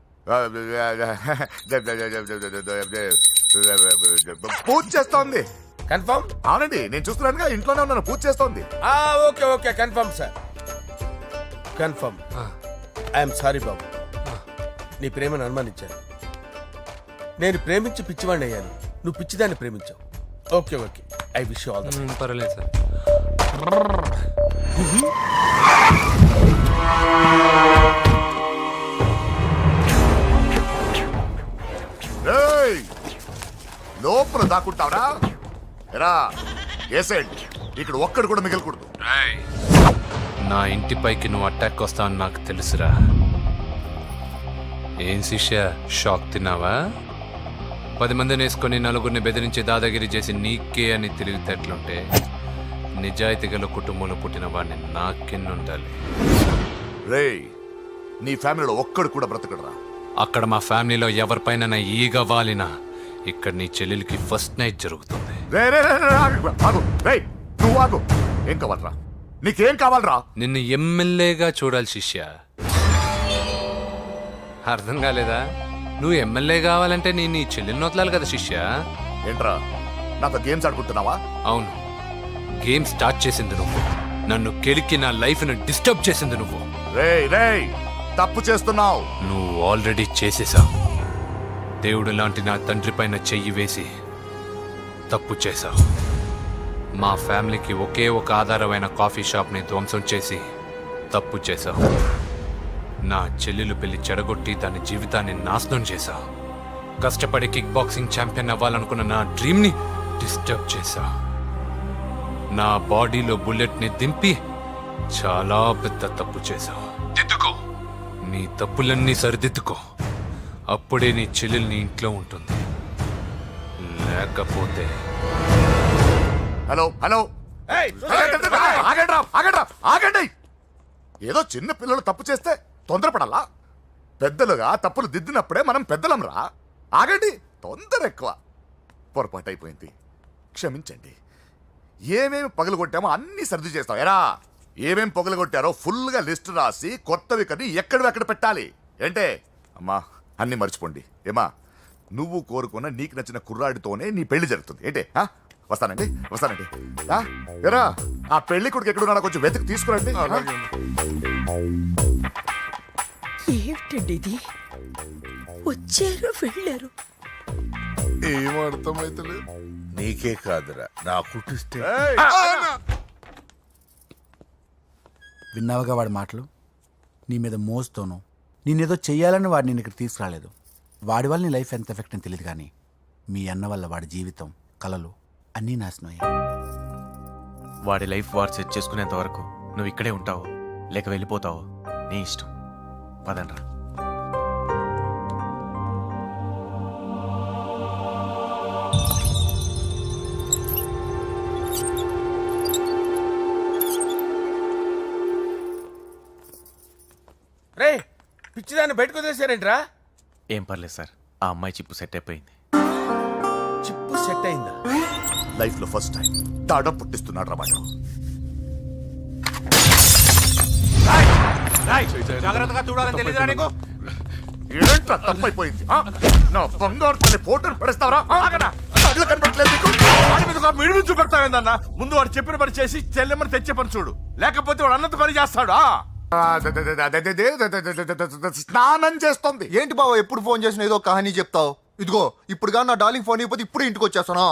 పూజ చేస్తోంది. కన్ఫర్మ్? అవునండి, నేను చూస్తున్నానుగా, ఇంట్లోనే ఉన్నాను, పూజ చేస్తోంది. Okay confirm sir, confirm. I'm sorry బాబు, నీ ప్రేమను అనుమానించాను. నేను ప్రేమించి పిచ్చివాడిని అయ్యాను, నువ్వు పిచ్చిదాన్ని ప్రేమించావు. Okay I wish you all the best. పర్వాలేదు సార్. లోపల దాక్కుంటావరా? ఎరా ఏసెంట్, ఇక్కడ ఒక్కడు కూడా మిగలకూడదు. నా ఇంటిపైకి నువ్వు అటాక్ వస్తావని నాకు తెలుసురా. ఏం శిష్య, షాక్ తిన్నావా? 10 మందిని వేసుకొని నలుగురిని బెదిరించి దాదాగిరి చేసి నీకే అని తెలివితేటలుంటే నిజాయితీ గల కుటుంబంలో పుట్టిన వాడిని నాకెన్నుండాలి. రేయ్, నీ ఫ్యామిలీలో ఒక్కడు కూడా బ్రతకడరా. అక్కడ మా ఫ్యామిలీలో ఎవరిపైన ఈగ వాలినా ఇక్కడ నీ చెల్లెలికి ఫస్ట్ నైట్ జరుగుతుంది. రే రే రే రే, ఆగు. రేయ్, నువ్వు ఆగు. ఏం కావాలరా? నీకేం కావాలరా? నిన్ను ఎమ్మెల్యేగా చూడాలి శిష్య. అర్థం కాలేదా? నువ్వు ఎమ్మెల్యే కావాలంటే నేను నీ చెల్లెల్ని వదలాలి కదా శిష్య. ఏంట్రా, నాతో గేమ్స్ ఆడుకుంటున్నావా? అవును, గేమ్ స్టార్ట్ చేసింది నువ్వు. నన్ను కెలికి నా లైఫ్ ను డిస్టర్బ్ చేసింది నువ్వు. రేయ్ రేయ్, తప్పు చేస్తున్నావు. నువ్వు ఆల్రెడీ చేసేసావు. దేవుడు లాంటి నా తండ్రి పైన చెయ్యి వేసి తప్పు చేశావు. మా ఫ్యామిలీకి ఒకే ఒక ఆధారమైన కాఫీ షాప్ని ధ్వంసం చేసి తప్పు చేశావు. నా చెల్లెలు పెళ్లి చెడగొట్టి దాని జీవితాన్ని నాశనం చేశావు. కష్టపడి కిక్ బాక్సింగ్ ఛాంపియన్ అవ్వాలనుకున్న నా డ్రీమ్ని డిస్టర్బ్ చేశావు. నా బాడీలో బుల్లెట్ని దింపి చాలా పెద్ద తప్పు చేశావు. దిద్దుకో, నీ తప్పులన్నీ సరిదిద్దుకో. అప్పుడే నీ చెల్లెలు నీ ఇంట్లో ఉంటుంది. లేకపోతే హలో హలో, ఆగండి. ఏదో చిన్న పిల్లలు తప్పు చేస్తే తొందరపడాలా? పెద్దలుగా తప్పులు దిద్దినప్పుడే మనం పెద్దలంరా. ఆగండి, తొందర ఎక్కువ. పొరపాటు అయిపోయింది, క్షమించండి. ఏమేమి పగలగొట్టామో అన్ని సర్ది చేస్తాం. ఎరా, ఏమేమి పగలగొట్టారో ఫుల్గా లిస్ట్ రాసి కొత్తవి కని ఎక్కడ పెట్టాలి. ఏంటే అమ్మా, అన్ని మర్చిపోండి. ఏమా, నువ్వు కోరుకున్న నీకు నచ్చిన కుర్రాడితోనే నీ పెళ్లి జరుగుతుంది. ఏంటే వస్తానండి. ఎరా, ఆ పెళ్లి కొడుకు ఎక్కడున్నా కొంచెం వెతికి తీసుకురండి. ఏమిటండి ఇది? వచ్చారు వెళ్ళారు. ఏం అర్థమైతలేదు. నీకే కాదురా, నా కుట్టిస్తే. విన్నావుగా వాడి మాటలు? నీ మీద మోస్తోను నేనేదో చెయ్యాలని వాడు నేను ఇక్కడ తీసుకురాలేదు. వాడి వల్ల నీ లైఫ్ ఎంత ఎఫెక్ట్ అని తెలియదు, కానీ మీ అన్న వల్ల వాడి జీవితం, కలలు అన్నీ నాశనం అయ్యాయి. వాడి లైఫ్ వాడు సెట్ చేసుకునేంత వరకు నువ్వు ఇక్కడే ఉంటావు, లేక వెళ్ళిపోతావు, నీ ఇష్టం. పదండ్రా. రే, పిచ్చిదాన్ని బయటకు వదిలేశారేంట్రా? ఏం పర్లేదు సార్, ఆ అమ్మాయి చిప్పు సెట్ అయిపోయింది. చిప్పు సెట్ అయిందా? లైఫ్ లో ఫస్ట్ టైం తాడం పుట్టిస్తున్నాడు రా వాడు. జాగ్రత్తగా చూడాలని తెలియదురా నీకు? ఏంట్రా తప్పైపోయింది? నా బంగారు తల్లి ఫోటోలు పడేస్తావరా? కళ్ళు కనపడట్లేదు నీకు? వాడి మీద ఒక మిడిమి చూపెడతావేందన్నా? ముందు వాడు చెప్పిన పని చేసి చెల్లెమ్మని తెచ్చే పని చూడు, లేకపోతే వాడు అన్నంత పని చేస్తాడు. స్నానం చేస్తుంది. ఏంటి బావ ఎప్పుడు ఫోన్ చేసినా ఏదో కహానీ చెప్తావు? ఇదిగో ఇప్పుడు నా డార్లింగ్ ఫోన్ అయిపోతే ఇప్పుడు ఇంటికి వచ్చేస్తాను.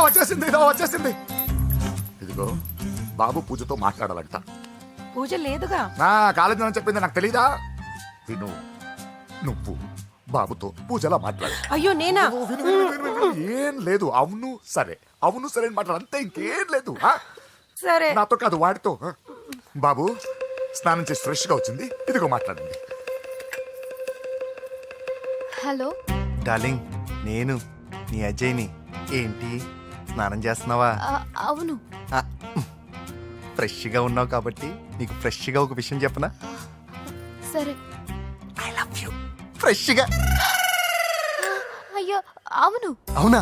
వచ్చేసింది. ఇదిగో బాబు పూజతో మాట్లాడాలంట. పూజ లేదుగా. కాలేజీ అని చెప్పింది నాకు తెలీదా? విను, నువ్వు బాబుతో పూజలా మాట్లాడు. అయ్యో నేనా? ఏం లేదు. అవును సరే అని మాట్లాడు, అంతే, ఇంకేం లేదు. సరే. నాతో కాదు, వాడితో. బాబు స్నానం చేసి ఫ్రెష్ గా వచ్చింది, ఇదిగో మాట్లాడండి. హలో డార్లింగ్, నేను నీ అజయ్ని. ఏంటి స్నానం చేస్తున్నావా? అవును. ఫ్రెష్గా ఉన్నావు కాబట్టి నీకు ఫ్రెష్గా ఒక విషయం చెప్పనా? సరే. I love you. ఫ్రెష్గా. అయ్యో అవును. అవునా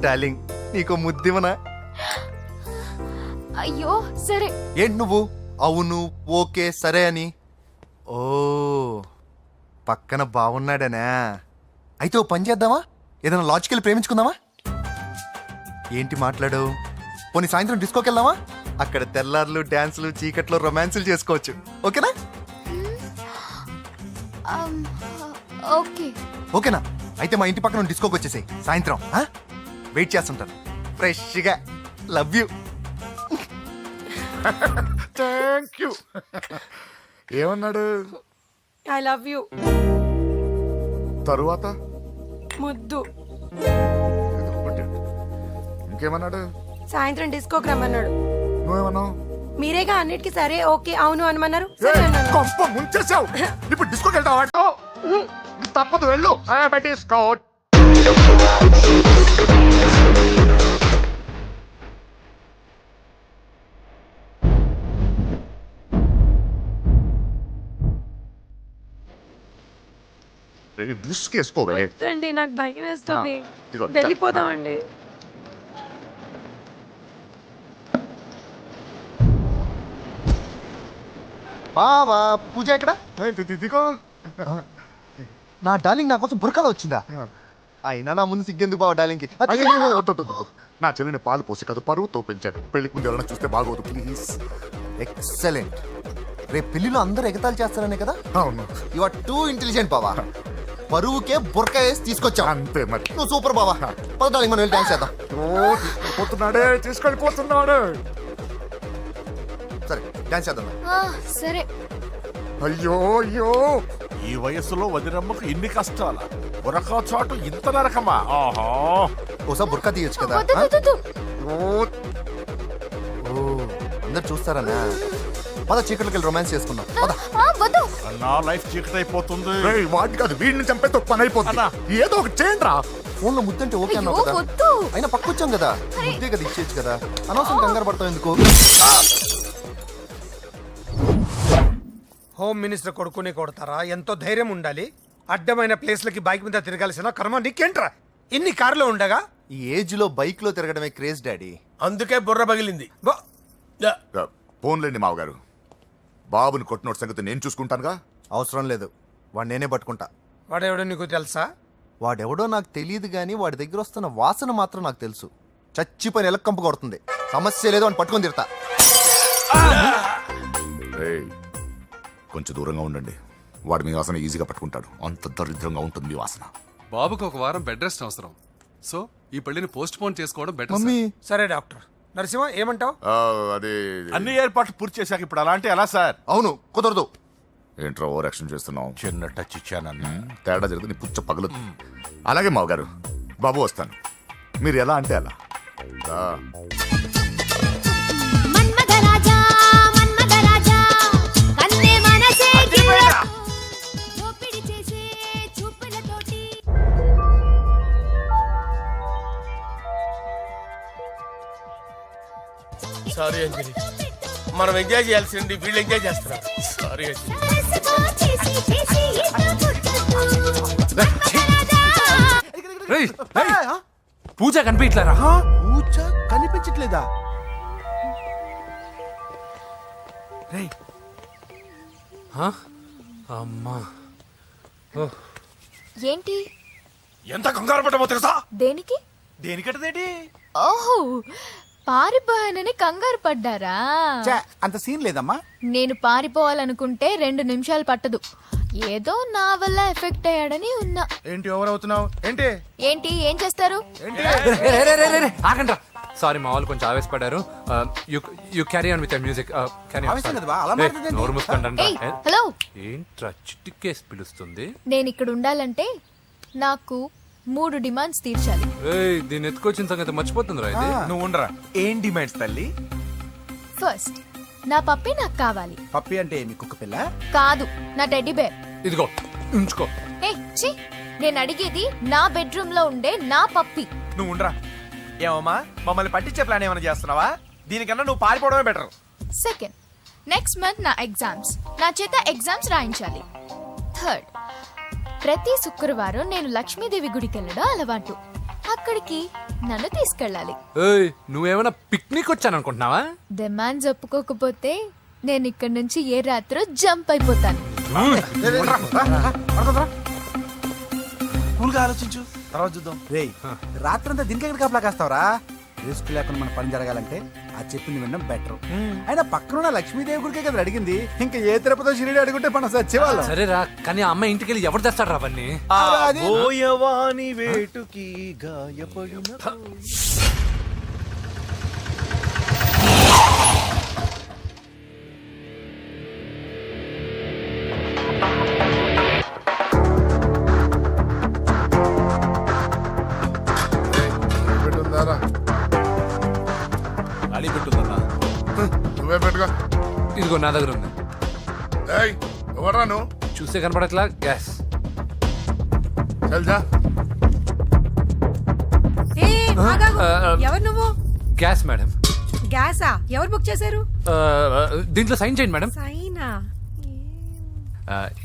డార్లింగ్, నీకు ముద్దివనా? అయ్యో సరే. ఏంటి నువ్వు అవును ఓకే సరే అని? ఓ, పక్కన బాగున్నాడనా? అయితే ఓ పని చేద్దామా? ఏదైనా లాజికల్ ప్రేమించుకుందామా? ఏంటి మాట్లాడు? పోనీ సాయంత్రం డిస్కోకి వెళ్దామా? అక్కడ తెల్లార్లు డాన్సులు, చీకట్లో రొమాన్సులు చేసుకోవచ్చు. ఓకేనా? ఓకే. ఓకేనా? అయితే మా ఇంటి పక్కన డిస్కోకి వచ్చేసాయి సాయంత్రం. వెయిట్ చేస్తుంటాను ఫ్రెష్గా. Love you. Thank you. ఏమన్నాడు? I love you. తరువాత ముద్దు. ఇంకేమన్నాడు? సాయంత్రం డిస్కోకి రమ్మన్నాడు. నువ్వేమన్నావు? మీరేగా అన్నిటికీ సరే ఓకే అవును అనమన్నారు. సరే అన్నాను. కొంప ముంచేసావు. ఇప్పుడు డిస్కోకి వెళ్తావా? తప్పదు వెళ్ళు పెట్టేసుకో. తీసుకోవే. నాకు భయం వేస్తుంది ఇదిగో. వెళ్ళిపోదామండి. బావా పూజ ఎక్కడ? ఇదిగో. నా డార్లింగ్ నా కోసం బురకాలో వచ్చిందా? అయినా నా ముందు సిగ్గెందుకు బావ డార్లింగ్కి? అయ్యో, వద్దు, వద్దు, వద్దు. నా చెల్లిని పాలు పోసి కాదు పరువుతో పెంచాను. పెళ్లికి ముందు ఎవరైనా చూస్తే బాగోదు ప్లీజ్. ఎక్సలెంట్. రేపు పెళ్లిలో అందరూ ఎగతాళి చేస్తారనే కదా? అవును, యు ఆర్ టూ ఇంటెలిజెంట్ బావా. పరువుకే బురక వేసి తీసుకొచ్చావు. అంతే మరి. నువ్వు సూపర్ బావా. పద డార్లింగ్ మనం వెళ్ళి డాన్స్ చేద్దాం. పోతున్నాడే, తీసుకెళ్ళిపోతున్నాడు. సరే డాన్స్ చేద్దాం. సరే. అయ్యో అయ్యో, ఈ వయసులో వదినమ్మకు ఇన్ని కష్టాల బురకా చాటు ఇంత నరకమా? ఆహా, ఓసారి బురక తీయొచ్చు కదా? వద్దు, వద్దు, వద్దు. ఓ అందరు చూస్తారనా? పద చీకట్లోకి వెళ్ళి రొమాన్స్ చేసుకుందాం. పద. వద్దు. నా లైఫ్ చీకటైపోతుంది. రేయ్, వాడి కాదు వీడిని చంపేతో పని అయిపోతుంది. ఏదో ఒకటి చేయండి రా. ఫోన్ లో ముద్దంటే ఓకే అయ్యో, అన్నావు కదా? వద్దు. అయినా పక్కొచ్చాం కదా, ముద్దే కదా ఇచ్చేయచ్చు కదా. అనవసరం కంగారు పడతావు ఎందుకు? హోమ్ మినిస్టర్ కొడుకుని కొడతారా? ఎంతో ధైర్యం ఉండాలి. అడ్డమైన ప్లేస్లకి బైక్ మీద తిరగాల్సిన కర్మ నీకేంట్రా? ఇన్ని కార్లో ఉండగా ఈ ఏజ్ లో బైక్ లో తిరగడమే క్రేజ్ డాడీ. అందుకే బుర్ర పగిలింది. ఫోన్లేండి మావగారు, బాబుని కొట్టినోటి సంగతి నేను చూసుకుంటానుగా. అవసరం లేదు, వాడు నేనే పట్టుకుంటా. వాడెవడో నీకు తెలుసా? వాడెవడో నాకు తెలియదు కానీ వాడి దగ్గర వస్తున్న వాసన మాత్రం నాకు తెలుసు. చచ్చిపోయిన ఎలక్కంపు కొడుతుంది. సమస్య లేదు అని పట్టుకొని తిడతా. రేయ్, కొంచెం దూరంగా ఉండండి. వాడు మీ వాసన ఈజీగా పట్టుకుంటాడు. అంత దరిద్రంగా ఉంటుంది మీ వాసన. బాబుకి ఒక వారం బెడ్ రెస్ట్ అవసరం. సో ఈ పెళ్లిని పోస్ట్ పోన్ చేసుకోవడం బెటర్. మమ్మీ సరే డాక్టర్. నరసింహ ఏమంటావు? అదే అన్ని ఏర్పాట్లు పూర్తి చేశాక ఇప్పుడు అలాంటి ఎలా సార్? అవును కుదరదు. ఏంట్రా ఓవర్ యాక్షన్ చేస్తున్నావు? చిన్న టచ్ ఇచ్చానన్నా. తేడా జరిగితే నీ పుచ్చ పగలు. అలాగే మావగారు, బాబు వస్తాను. మీరు ఎలా అంటే అలా. సారీ అంజలి, మనం ఎంజాయ్ చేయాల్సింది వీళ్ళు ఎంజాయ్ చేస్తున్నారు. సారీ అంజలి. పూజ కనిపించలేరా? పూజ కనిపించట్లేదా? అమ్మా, ఏంటి? ఎంత కంగారు పడ్డమో తెలుసా? దేనికి? దేనికట్టదేంటి? ఓహో, పారిపోయానని కంగారు పడ్డారా? ఛే, అంత సీన్ లేదమ్మా. నేను పారిపోవాలనుకుంటే 2 నిమిషాలు పట్టదు. ఏదో నా వల్ల ఎఫెక్ట్ అయ్యాడని ఉన్నా. ఏంటి ఓవర్ అవుతున్నావు? ఏంటి ఏంటి ఏం చేస్తారు? ఆగండ్రా. సారీ, మా వాళ్ళు కొంచెం ఆవేశపడ్డారు. You carry on with music. ఆవేశం కదా బా, అలా మాట్లాడేదేంటి? నోరు మూసుకోండి. ఏయ్, హలో. ఏంట్రా చిట్టికేసి పిలుస్తుంది? నేను ఇక్కడ ఉండాలంటే నాకు 3 డిమాండ్స్ తీర్చాలి. ఏయ్, దీన్ని ఎత్తుకొచ్చిన సంగతి మర్చిపోతుందిరా ఇది. నువ్వు ఉండరా. ఏం డిమాండ్స్ తల్లి? ఫస్ట్, నా పప్పి నాకు కావాలి. పప్పి అంటే మీ కుక్క పిల్ల? కాదు, నా టెడ్డీ బేర్. ఇదిగో ఉంచుకో. ఏ ఛీ, నేను అడిగేది నా బెడ్రూమ్ లో ఉండే నా పప్పి. నువ్వు ఉండరా. ఏమమ్మా, మమ్మల్ని పట్టించే ప్లాన్ ఏమైనా చేస్తున్నావా? దీనికన్నా నువ్వు పారిపోవడమే బెటర్. సెకండ్, నెక్స్ట్ మంత్ నా ఎగ్జామ్స్, నా చేత ఎగ్జామ్స్ రాయించాలి. థర్డ్, ప్రతి శుక్రవారం నేను లక్ష్మీదేవి గుడికి వెళ్ళడం అలవాటు. అక్కడికి నన్ను తీసుకెళ్ళాలి. ఏయ్, నువ్వేమైనా పిక్నిక్ వచ్చాననుకుంటున్నావా? డిమాండ్స్ ఒప్పుకోకపోతే నేను ఇక్కడ నుంచి ఏ రాత్రో జంప్ అయిపోతాను. కూల్గా ఆలోచించు, తర్వాత చూద్దాం. రేయ్, రాత్రంతా దీనికి ఎక్కడ కాపలా కాస్తావరా? రిస్క్ లేకుండా మన పని జరగాలంటే ఆ చెప్పింది వినడం బెటర్. అయినా పక్కన లక్ష్మీదేవి గుడికే కదా అడిగింది. ఇంకా ఏ తిరుపతి షిరిడి అడుగుంటే మనం సచ్చేవాళ్ళం. సరేరా, కానీ ఆ అమ్మాయి ఇంటికి వెళ్ళి ఎవరు తెస్తాడు రా అవన్నీ? ఓయవాని వేటుకి గాయపడిన అడి పెట్టుందన్నా. నువ్వే పెట్టుకో. ఇదిగో నా దగ్గర ఉంది. ఎవరా నువ్వు? చూస్తే కనపడట్లా? గ్యాస్. చల్ జా. ఎవరు నువ్వు? Gas madam. గ్యాసా? ఎవరు బుక్ చేశారు? దీంట్లో సైన్ చేయండి మేడం. సైనా?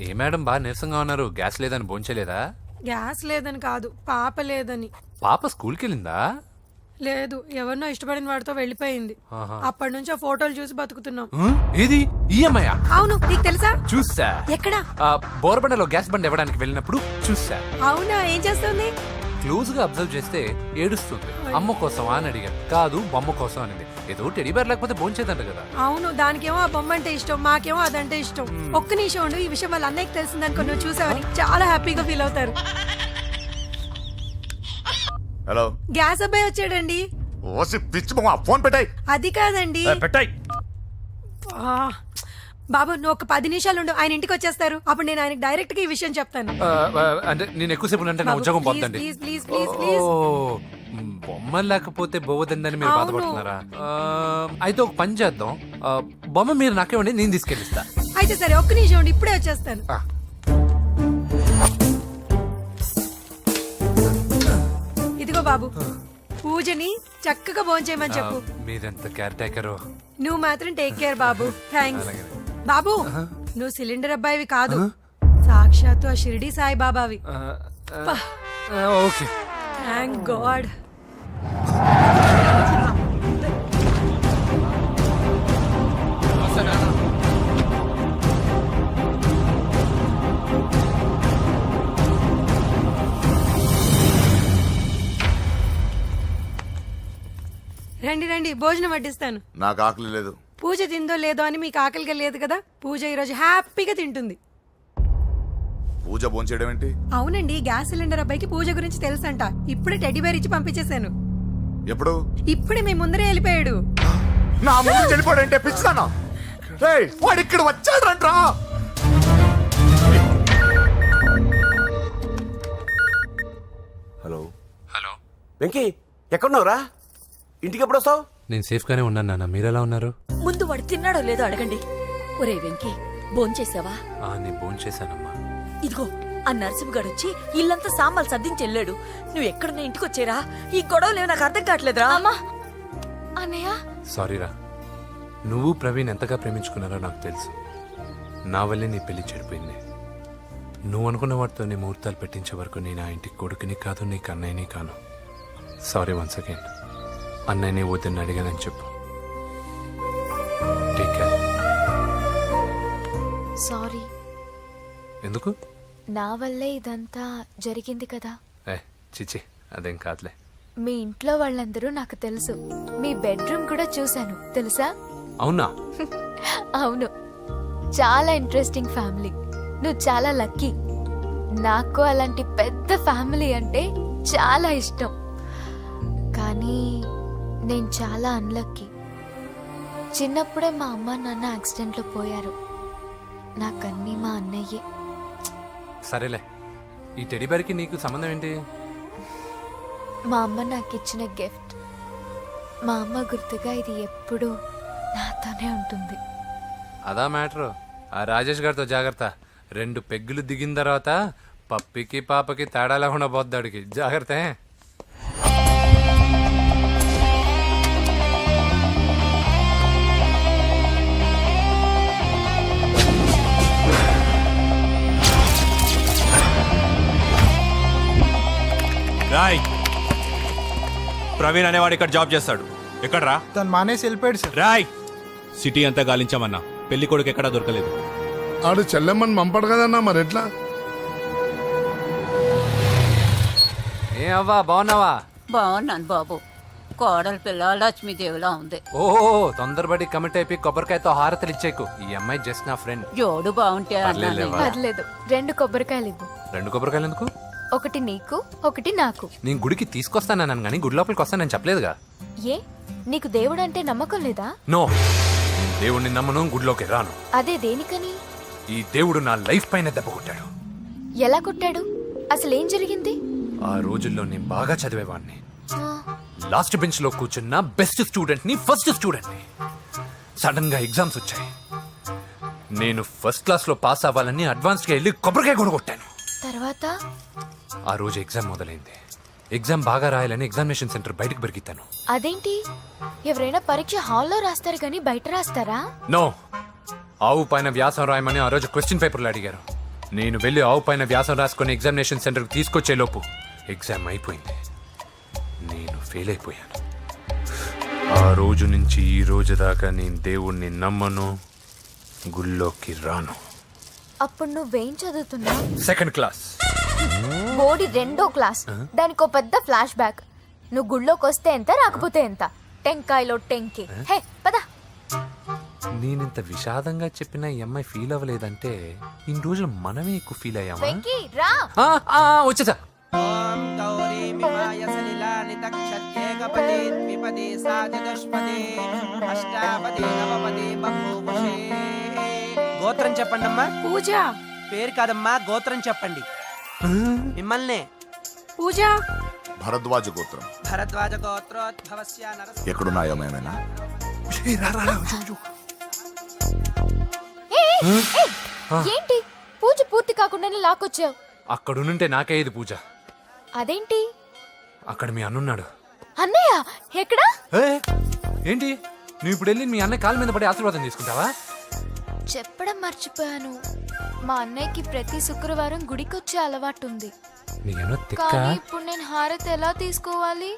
ఏ మేడం బాగా నీరసంగా ఉన్నారు, గ్యాస్ లేదని భోంచలేదా? గ్యాస్ లేదని కాదు, పాప లేదని. పాప స్కూల్కి వెళ్ళిందా? లేదు, ఎవరినో ఇష్టపడిన వాడితో వెళ్ళిపోయింది. ఆహా. అప్పటి నుంచి ఆ ఫోటోలు చూసి బతుకుతున్నాం. ఏది ఈఎంఐ? అవును, నీకు తెలుసా? చూసా. ఎక్కడ? బోర్బండలో గ్యాస్ బండ్ ఇవ్వడానికి వెళ్ళినప్పుడు చూసా. అవునా, ఏం చేస్తుంది? క్లోజ్ గా అబ్జర్వ్ చేస్తే ఏడుస్తుంది. అమ్మ కోసం అని అడిగాను. కాదు బొమ్మ కోసం అనేది. ఏదో టెడీ బేర్ లేకపోతే భోంచేదంట కదా. అవును, దానికేమో ఆ బొమ్మ అంటే ఇష్టం, మాకేమో అదంటే ఇష్టం. ఒక్క నిమిషం ఉండు, ఈ విషయం వాళ్ళ అన్నయ్యకి తెలిసిందనుకో, నువ్వు చూసావని చాలా హ్యాపీగా ఫీల్ అవుతారు. హలో, గ్యాస్ అబ్బాయి వచ్చాడండి. ఓసి పిచ్చి బొమ్మ, ఫోన్ పెట్టాయి. అది కాదండి. పెట్టాయి. ఆ, బాబు నువ్వు ఒక 10 నిమిషాలు ఉండు, ఆయన ఇంటికి వచ్చేస్తారు. అప్పుడు నేను ఆయనకి డైరెక్ట్ గా ఈ విషయం చెప్తాను. అంటే నేను ఎక్కువసేపు అంటే నా బాబు, ఉద్యోగం ప్లీజ్, పోతండి. Please, please, please, please. బొమ్మ లేకపోతే బోవదండి మీరు అవును. బాధపడుతున్నారా? అయితే ఒక పని చేద్దాం. బొమ్మ మీరు నాకేమండి, నేను తీసుకెళ్ళిస్తా. అయితే సరే, ఒక్క నిమిషం ఉండి, ఇప్పుడే వచ్చేస్తాను. ఇదిగో బాబు, పూజని చక్కగా భోంచేయమని చెప్పు. మీరెంత కేర్ టేకరు. నువ్వు మాత్రం టేక్ కేర్ బాబు. థ్యాంక్స్. బాబు, నువ్వు సిలిండర్ అబ్బాయివి కాదు, సాక్షాత్తు ఆ షిరిడి సాయి బాబావి. Okay, thank god. రండి రండి, భోజనం వడ్డిస్తాను. నాకు ఆకలి లేదు. పూజ తిందో లేదో అని మీకు ఆకలిగా లేదు కదా. పూజ ఈరోజు హ్యాపీగా తింటుంది. పూజ భోంచేయడం ఏంటి? అవునండి, గ్యాస్ సిలిండర్ అబ్బాయికి పూజ గురించి తెలుసంట. ఇప్పుడే టెడ్డీ బేర్ ఇచ్చి పంపించేశాను. ఎప్పుడు? ఇప్పుడే మీ ముందరే వెళ్ళిపోయాడు. నా ముందు చెడిపోడంటే పిచ్చిదానా? రేయ్, వాడు ఇక్కడ వచ్చాడంట్రా. హలో హలో వెంకీ, ఎక్కడున్నావురా? ఇంటికి ఎప్పుడు వస్తావు? నేను సేఫ్ గానే ఉన్నాను నాన్న, మీరెలా ఉన్నారు? ముందు వాడు తిన్నాడో లేదో అడగండి. ఒరే వెంకీ, భోంచేసావా? నేను భోంచేశానమ్మా. ఇదిగో, ఆ నరసింహగాడు వచ్చి ఇల్లంతా సామాన్లు సర్దించి వెళ్ళాడు. నువ్వు ఎక్కడున్నా ఇంటికి వచ్చేరా. ఈ గొడవలేవు నాకు అర్థం కావట్లేదురా. అన్నయ్య, సారీరా. నువ్వు ప్రవీణ్ ఎంతగా ప్రేమించుకున్నారో నాకు తెలుసు. నా వల్లే నీ పెళ్లి చెడిపోయింది. నువ్వు అనుకున్న వాటితో నీ ముహూర్తాలు పెట్టించే వరకు నేను ఆ ఇంటికి కొడుకుని కాదు, నీకు అన్నయ్యని కాను. Sorry once again. అన్నయ్యని వద్దని అడిగానని చెప్పు. Take care. సారీ. ఎందుకు? నా వల్లే ఇదంతా జరిగింది కదా. చిచి, అదేం కాదులే. మీ ఇంట్లో వాళ్ళందరూ నాకు తెలుసు. మీ బెడ్రూమ్ కూడా చూశాను, తెలుసా? అవునా? అవును, చాలా ఇంట్రెస్టింగ్ ఫ్యామిలీ. నువ్వు చాలా లక్కీ. నాకు అలాంటి పెద్ద ఫ్యామిలీ అంటే చాలా ఇష్టం. కానీ నేను చాలా అన్లక్కీ. చిన్నప్పుడే మా అమ్మ నాన్న యాక్సిడెంట్లో పోయారు. నాకన్నీ మా అన్నయ్యే. సరేలే, ఈ టెడీ బేర్కి నీకు సంబంధం ఏంటి? మా అమ్మ నాకు ఇచ్చిన గిఫ్ట్. మా అమ్మ గుర్తుగా ఇది ఎప్పుడూ నాతోనే ఉంటుంది. అదా మ్యాటరు. ఆ రాజేష్ గారితో జాగ్రత్త. 2 పెగ్గులు దిగిన తర్వాత పప్పికి పాపకి తేడా లేకుండా పోద్దాడికి. జాగ్రత్త. రాయ్, ప్రవీణ్ అనేవాడు ఇక్కడ జాబ్ చేస్తాడు. ఎక్కడ్రా? తను మానేసి వెళ్ళిపోయాడు సార్. రాయ్, సిటీ అంతా గాలించామన్నా, పెళ్లి కొడుకు ఎక్కడా దొరకలేదు. ఆడు చెల్లెమ్మని పంపడు కదన్నా, మరి ఎట్లా? ఏ అవ్వా, బాగున్నావా? బాగున్నాను బాబు. కోడలి పిల్ల లక్ష్మీదేవిలా ఉంది. ఓ, తొందరపడి కమిట్ అయిపోయి కొబ్బరికాయతో హారతలు ఇచ్చేకు. ఈ అమ్మాయి జస్ట్ నా ఫ్రెండ్. జోడు బాగుంటే పర్లేదులేవా. పర్లేదు, 2 కొబ్బరికాయలు ఇవ్వు. 2 కొబ్బరికాయలు ఎందుకు? ఒకటి నీకు, ఒకటి నాకు. నేను గుడికి తీసుకొస్తానన్నాను కానీ గుడి లోపలికి వస్తానని చెప్పలేదుగా. ఏ, నీకు దేవుడు అంటే నమ్మకం లేదా? నో, దేవుడిని నమ్మను, గుడిలోకి రాను. అదే దేనికని? ఈ దేవుడు నా లైఫ్ పైన దెబ్బ కొట్టాడు. ఎలా కొట్టాడు? అసలేం జరిగింది? ఆ రోజుల్లో నేను బాగా చదివేవాడిని. ఆ, లాస్ట్ బెంచ్ లో కూర్చున్న బెస్ట్ స్టూడెంట్ ని, ఫస్ట్ స్టూడెంట్ ని. సడన్ గా ఎగ్జామ్స్ వచ్చాయి. నేను ఫస్ట్ క్లాస్ లో పాస్ అవ్వాలని అడ్వాన్స్ గా వెళ్ళి కొబ్బరికాయ కూడా కొట్టాను. తర్వాత ఆ రోజు ఎగ్జామ్ మొదలైంది. ఎగ్జామ్ బాగా రాయాలని ఎగ్జామినేషన్ సెంటర్ బయటకు పెరిగితాను. అదేంటి, ఎవరైనా పరీక్ష హాల్లో రాస్తారు కానీ బయట రాస్తారా? నో, ఆవు పైన వ్యాసం రాయమని ఆ రోజు క్వశ్చన్ పేపర్లు అడిగారు. నేను వెళ్ళి ఆవు పైన వ్యాసం రాసుకొని ఎగ్జామినేషన్ సెంటర్కి తీసుకొచ్చే లోపు ఎగ్జామ్ అయిపోయింది. నేను ఫెయిల్ అయిపోయాను. ఆ రోజు నుంచి ఈ రోజు దాకా నేను దేవుణ్ణి నమ్మను, గుళ్ళోకి రాను. అప్పుడు నువ్వేం చదువుతున్నావు? Second class. బోడి 2వ క్లాస్. దానికో పెద్ద ఫ్లాష్ బ్యాక్. నువ్వు గుళ్ళోకి వస్తే ఎంత, రాకపోతే ఎంత. టెంకాయలో టెంకి. హే పద. నేనింత విషాదంగా చెప్పిన ఈ అమ్మాయి ఫీల్ అవ్వలేదంటే ఇన్ని రోజులు మనమే ఎక్కువ ఫీల్ అయ్యామా? వెంకీ రా. వచ్చేసా. ఓం గౌరీ మిమాయ సలిలాని తక్షత్యేకపదే ద్విపదే సాచతుష్పదే అష్టాపదే నవపదే బహువశే. గోత్రం చెప్పండి అమ్మా. పూజ. పేరు కాదమ్మా, గోత్రం చెప్పండి. మిమ్మల్నే. పూజ. భరద్వాజ గోత్రం. భరద్వాజ గోత్రోద్భవస్య నరసింహ. ఎక్కడున్నాయో మేమైనా? ఏంటి పూజ పూర్తి కాకుండానే లాక్కొచ్చావు? అక్కడుంటే నాకే ఇది పూజ. అదేంటి? అక్కడ మీ అన్నున్నాడు. అన్నయ్య ఎక్కడా? ఏంటి నువ్వు ఇప్పుడు వెళ్ళి మీ అన్న కాళ్ళ మీద పడి ఆశీర్వాదం తీసుకుంటావా? చెప్పడం మర్చిపోయాను. మా అన్నయ్యకి ప్రతి శుక్రవారం గుడికొచ్చే అలవాటు ఉంది. నీకేమో తిక్క. కానీ ఇప్పుడు నేను హారతి ఎలా తీసుకోవాలి?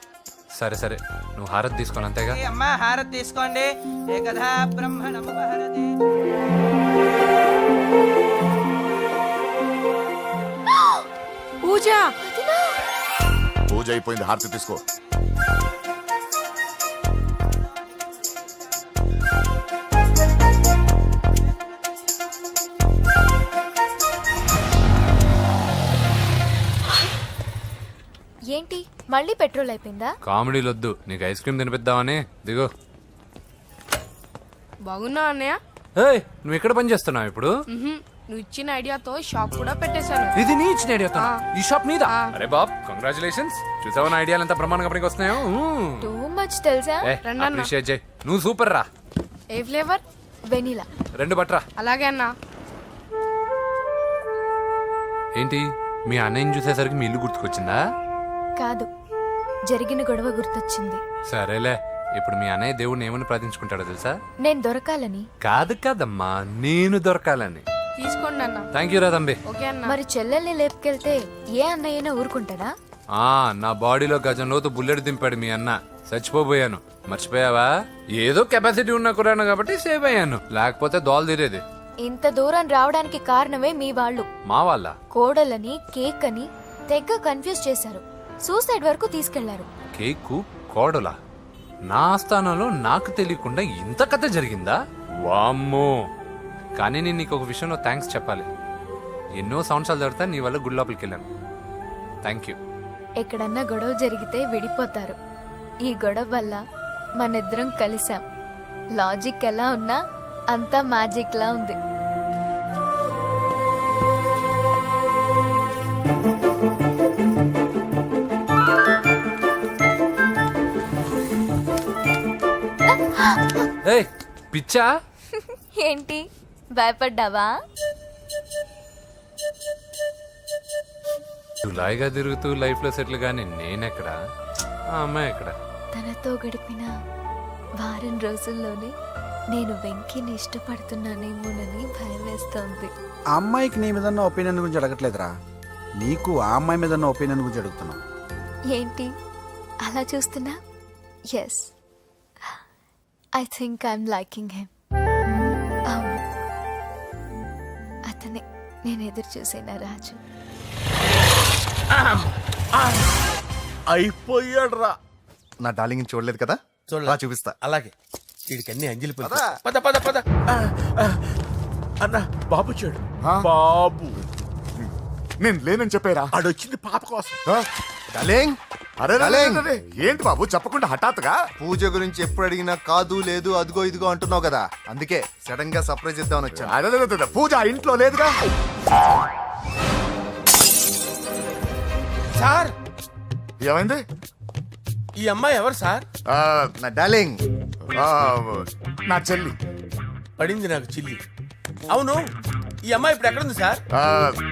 సరే సరే, నువ్వు హారతి తీసుకోను అంతేగా. అమ్మా హారతి తీసుకోండి. ఏకదా బ్రహ్మణముపహరతి. పూజ. పూజ అయిపోయింది, హారతి తీసుకో. ఏంటి మళ్ళీ పెట్రోల్ అయిపోయిందా? కామెడీలు వద్దు, నీకు ఐస్ క్రీమ్ తినిపిద్దామని. దిగో. బాగున్నా అన్నయ్య? ఏయ్, నువ్వు ఎక్కడ పని చేస్తున్నావు ఇప్పుడు? నువ్వు ఇచ్చిన ఐడియాతో షాప్ కూడా పెట్టేశాను. ఇది నీ ఇచ్చిన ఐడియా? ఈ షాప్ మీద? అరే బాబ్, కంగ్రాచులేషన్స్. చూసావా నా ఐడియాలు ఎంత బ్రహ్మాండంగా పనికి వస్తున్నాయో? టూ మచ్ తెలుసా? అప్రిషియేట్ చేయి. నువ్వు సూపర్ రా. ఏ ఫ్లేవర్? వెనిలా. 2 బట్రా. అలాగే అన్నా. ఏంటి మీ అన్నయ్యని చూసేసరికి మీ ఇల్లు గుర్తుకొచ్చిందా? కాదు, జరిగిన గొడవ గుర్తొచ్చింది. సరేలే, ఇప్పుడు మీ అన్నయ్య దేవుడిని ఏమని ప్రార్థించుకుంటాడో తెలుసా? నేను దొరకాలని. కాదు కాదమ్మా, నేను దొరకాలని. తీసుకోండి అన్న. థ్యాంక్ యూ రా తంబి. ఓకే అన్న. మరి చెల్లెల్ని లేపుకెళ్తే ఏ అన్నయ్యనా ఊరుకుంటాడా? నా బాడీలో గజం లోతు బుల్లెట్ దింపాడు మీ అన్న. చచ్చిపోబోయాను. మర్చిపోయావా? ఏదో కెపాసిటీ ఉన్న కురాను కాబట్టి సేవ్ అయ్యాను, లేకపోతే దోలు తీరేది. ఇంత దూరం రావడానికి కారణమే మీ వాళ్ళు. మా వాళ్ళ కోడలని కేక్ అని తెగ కన్ఫ్యూజ్ చేశారు. సూసైడ్ వరకు తీసుకెళ్లారు. కేకు కోడలా? నా స్థానంలో నాకు తెలియకుండా ఇంత కథ జరిగిందా? వామ్మో. కానీ నేను నీకు ఒక విషయంలో థ్యాంక్స్ చెప్పాలి. ఎన్నో సంవత్సరాలు తర్వాత నీ వల్ల గుడి లోపలికి వెళ్ళాను. Thank you. ఎక్కడన్నా గొడవ జరిగితే విడిపోతారు. ఈ గొడవ వల్ల మనిద్దరం కలిసాం. లాజిక్ ఎలా ఉన్నా అంతా మ్యాజిక్ లా ఉంది. ఏయ్ పిచ్చా? ఏంటి భయపడ్డావా? జులాయిగా తిరుగుతూ లైఫ్ లో సెటిల్ గాని నేనెక్కడ, ఆ అమ్మాయి ఎక్కడ? తనతో గడిపిన వారం రోజుల్లోనే నేను వెంకీని ఇష్టపడుతున్నానేమోనని భయం వేస్తోంది. ఆ అమ్మాయికి నీ మీద ఒపీనియన్ గురించి అడగట్లేదురా, నీకు ఆ అమ్మాయి మీద ఒపీనియన్ గురించి అడుగుతున్నావు. ఏంటి అలా చూస్తున్నా? Yes, I think I'm liking him. అవును, అతనే నేను ఎదురు చూసిన రాజు. అయిపోయాడు రా. నా డార్లింగ్ చూడలేదు కదా, చూడలే. రా చూపిస్తా. అలాగే. వీడికి అన్ని అంజలి పద పద పద పద. అన్న బాబు చూడు. బాబు నేను లేనని చెప్పారా? ఆడొచ్చింది పాప కోసం. డార్లింగ్, అరే డార్లింగ్. ఏంటి బాబు చెప్పకుండా హఠాత్తుగా? పూజ గురించి ఎప్పుడు అడిగినా కాదు లేదు అదిగో ఇదిగో అంటున్నావు కదా, అందుకే సడన్ గా సర్ప్రైజ్ ఇద్దామని వచ్చాను. అదే పూజ ఆ ఇంట్లో లేదుగా. సార్, ఏమైంది? ఈ అమ్మాయి ఎవరు సార్? నా డార్లింగ్, నా చెల్లి. పడింది నాకు చిల్లి. అవును, ఈ అమ్మాయి ఇప్పుడు ఎక్కడుంది సార్?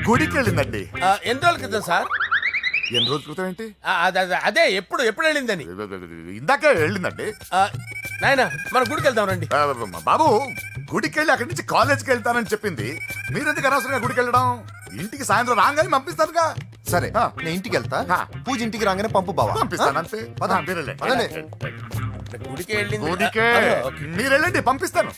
గుడికి వెళ్ళిందండి. ఎన్ని రోజుల క్రితం సార్? ఎన్ని రోజుల క్రితం ఏంటి? అదే ఎప్పుడు వెళ్ళిందని. ఇందాకే వెళ్ళిందండి. నాయనా మన గుడికి వెళ్దాం రండి. బాబు గుడికి వెళ్ళి అక్కడి నుంచి కాలేజ్కి వెళ్తానని చెప్పింది. మీరెందుకు అనవసరంగా గుడికి వెళ్ళడం? ఇంటికి సాయంత్రం రాగానే పంపిస్తానుగా. సరే నేను ఇంటికి వెళ్తా, పూజ ఇంటికి రాగానే పంపు బావా. పంపిస్తాను అంతే. పదండి. గుడికి వెళ్ళింది. గుడికే మీరు వెళ్ళండి, పంపిస్తాను.